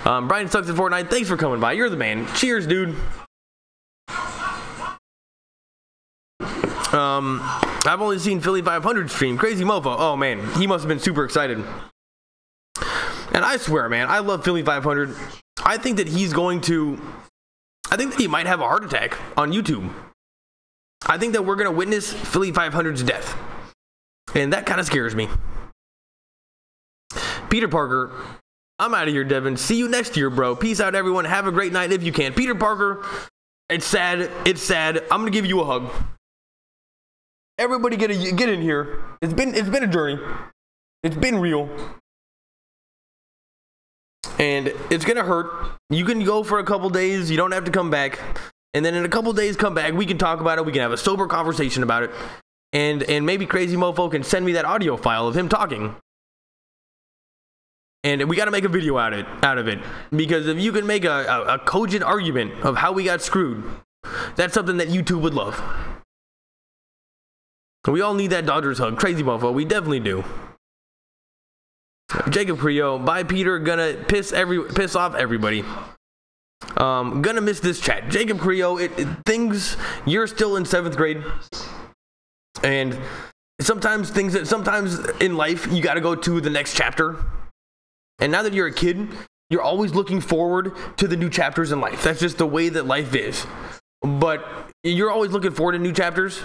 Brian sucks at Fortnite. Thanks for coming by. You're the man. Cheers, dude. I've only seen Philly 500 stream. Crazy mofo. Oh, man. He must have been super excited. And I swear, man, I love Philly 500. I think that he might have a heart attack on YouTube. I think that we're going to witness Philly 500's death. And that kind of scares me. Peter Parker, I'm out of here, Devin. See you next year, bro. Peace out, everyone. Have a great night if you can. Peter Parker, it's sad. It's sad. I'm going to give you a hug. Everybody get in here. It's been a journey. It's been real. And it's going to hurt. You can go for a couple days. You don't have to come back. And then in a couple days, come back. We can talk about it. We can have a sober conversation about it. And maybe Crazy Mofo can send me that audio file of him talking. And we got to make a video out of it. Because if you can make a cogent argument of how we got screwed, that's something that YouTube would love. We all need that Dodgers hug. Crazy Mofo, we definitely do. Jacob Creo, bye Peter, gonna piss off everybody. Gonna miss this chat. Jacob Creo, you're still in 7th grade. And sometimes in life, you gotta go to the next chapter. And now that you're a kid, you're always looking forward to the new chapters in life. That's just the way that life is. But you're always looking forward to new chapters.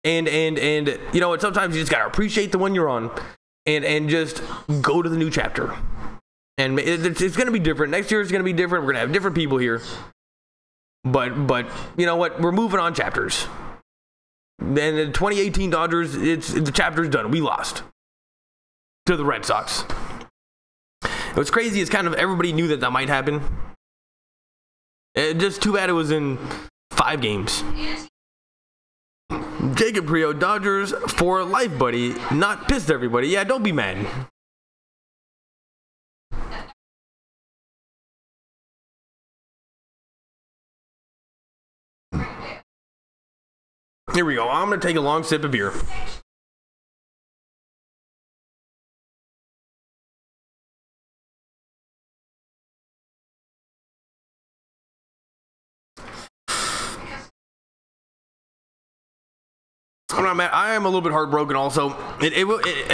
And you know what, sometimes you just gotta appreciate the one you're on. And just go to the new chapter. And it's going to be different. Next year is going to be different. We're going to have different people here. But you know what? We're moving on chapters. And the 2018 Dodgers, the chapter's done. We lost to the Red Sox. What's crazy is kind of everybody knew that might happen. Just too bad it was in 5 games. Jacob Creo, Dodgers for life, buddy. Not pissed everybody. Yeah, don't be mad. Here we go. I'm going to take a long sip of beer. I'm not mad. I am a little bit heartbroken also. It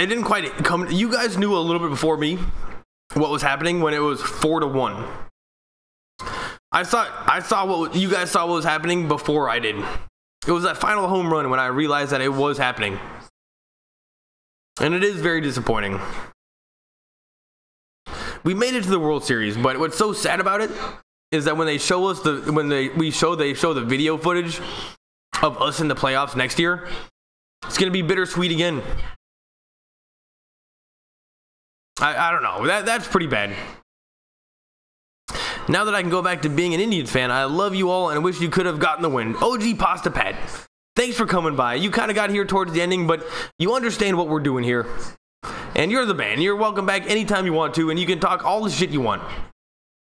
didn't quite come. You guys knew a little bit before me what was happening when it was 4-1. I saw what you guys saw what was happening before I did. It was that final home run when I realized that it was happening. And it is very disappointing. We made it to the World Series, but what's so sad about it is that when they show us they show the video footage of us in the playoffs next year, it's going to be bittersweet again. I don't know. That's pretty bad. Now that I can go back to being an Indians fan, I love you all and wish you could have gotten the win. OG Pasta Pat, thanks for coming by. You kind of got here towards the ending, but you understand what we're doing here. And you're the man. You're welcome back anytime you want to, and you can talk all the shit you want.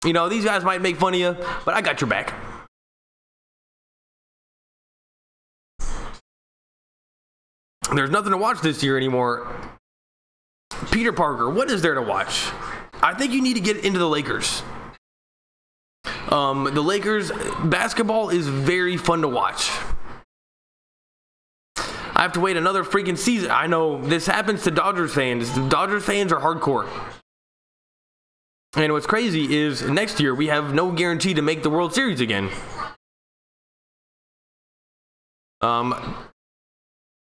You know, these guys might make fun of you, but I got your back. There's nothing to watch this year anymore. Peter Parker, what is there to watch? I think you need to get into the Lakers. The Lakers basketball is very fun to watch. I have to wait another freaking season. I know this happens to Dodgers fans. The Dodgers fans are hardcore. And what's crazy is next year we have no guarantee to make the World Series again.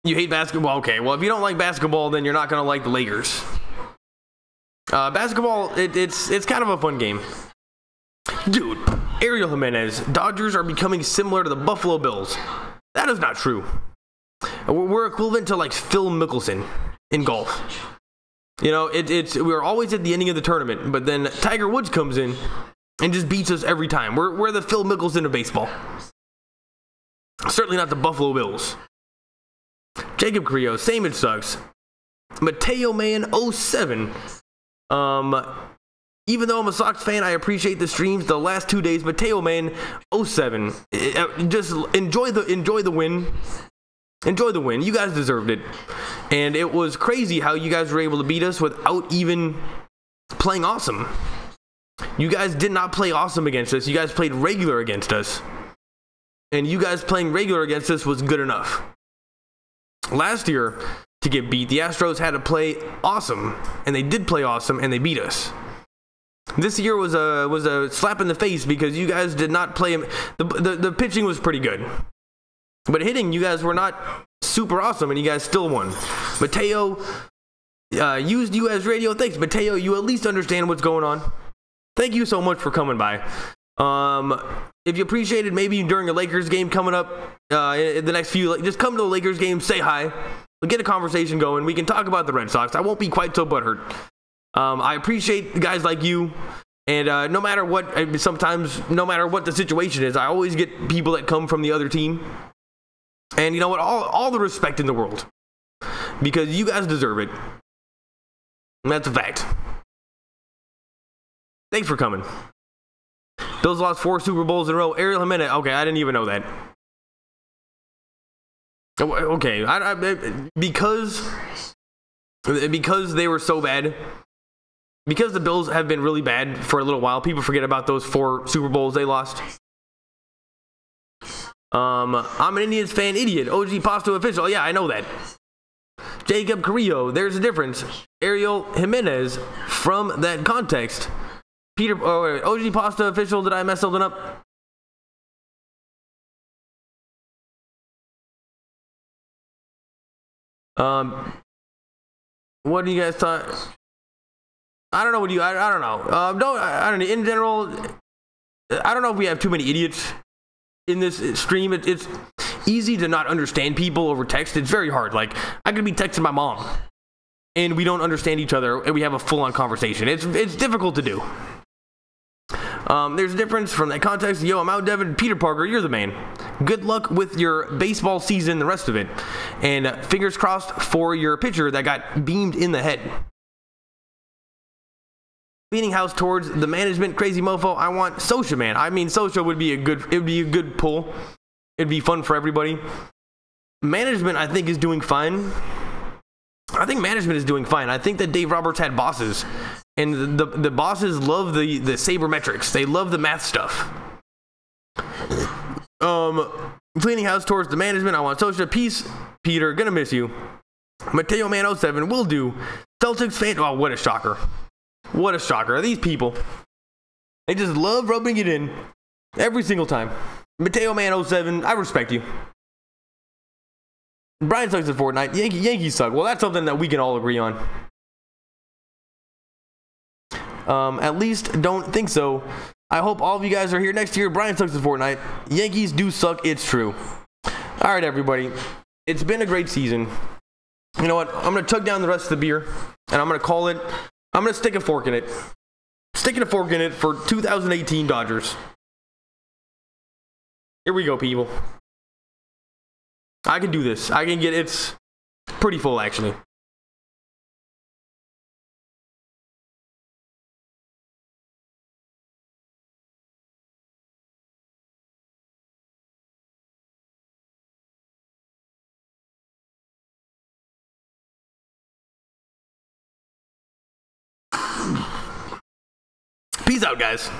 You hate basketball? Okay, well, if you don't like basketball, then you're not going to like the Lakers. Basketball, it's kind of a fun game. Dude, Ariel Jimenez, Dodgers are becoming similar to the Buffalo Bills. That is not true. We're equivalent to like Phil Mickelson in golf. You know, we're always at the ending of the tournament, but then Tiger Woods comes in and just beats us every time. We're the Phil Mickelson of baseball. Certainly not the Buffalo Bills. Jacob Creo, same it sucks. Mateo Man 07. Even though I'm a Sox fan, I appreciate the streams the last 2 days. Mateo Man 07. Just enjoy the win. Enjoy the win. You guys deserved it. And it was crazy how you guys were able to beat us without even playing awesome. You guys did not play awesome against us. You guys played regular against us. And you guys playing regular against us was good enough. Last year, to get beat, the Astros had to play awesome. And they did play awesome, and they beat us. This year was a slap in the face because you guys did not play him. The pitching was pretty good. But hitting, you guys were not super awesome, and you guys still won. Mateo used you as radio. Thanks, Mateo. You at least understand what's going on. Thank you so much for coming by. If you appreciate it, maybe during a Lakers game coming up in the next few, just come to the Lakers game, say hi, we'll get a conversation going. We can talk about the Red Sox. I won't be quite so butthurt. I appreciate guys like you, and no matter what, sometimes no matter what the situation is, I always get people that come from the other team, and you know what? All the respect in the world, because you guys deserve it. And that's a fact. Thanks for coming. Bills lost 4 Super Bowls in a row. Ariel Jimenez. Okay, I didn't even know that. Okay, because they were so bad, because the Bills have been really bad for a little while, people forget about those 4 Super Bowls they lost. I'm an Indians fan idiot. OG Pasto official. Yeah, I know that. Jacob Carrillo. There's a difference. Ariel Jimenez from that context. Peter, OG Pasta official, did I mess something up? What do you guys thought? I don't know what I don't know. I don't know. In general, I don't know if we have too many idiots in this stream. It's easy to not understand people over text. It's very hard. Like, I could be texting my mom, and we don't understand each other, and we have a full-on conversation. It's difficult to do. There's a difference from that context. Yo, I'm out, Devin. Peter Parker, you're the man. Good luck with your baseball season, the rest of it. And fingers crossed for your pitcher that got beamed in the head. Cleaning house towards the management, crazy mofo. I want Socha, man. I mean, Socha would be a good pull. It'd be fun for everybody. Management, I think, is doing fine. I think management is doing fine. I think that Dave Roberts had bosses, and the bosses love the sabermetrics. They love the math stuff. Cleaning house towards the management. I want Socha. Peace, Peter. Gonna miss you. Mateo Man 07 will do. Celtics fan. Oh, what a shocker. What a shocker. These people, they just love rubbing it in every single time. Mateo Man 07, I respect you. Brian sucks at Fortnite. Yankees suck. Well, that's something that we can all agree on. At least don't think so. I hope all of you guys are here next year. Brian sucks at Fortnite. Yankees do suck. It's true. All right, everybody. It's been a great season. You know what? I'm going to tug down the rest of the beer, and I'm going to call it. I'm going to stick a fork in it. Sticking a fork in it for 2018 Dodgers. Here we go, people. I can do this. I can get it's pretty full, actually. Peace out, guys.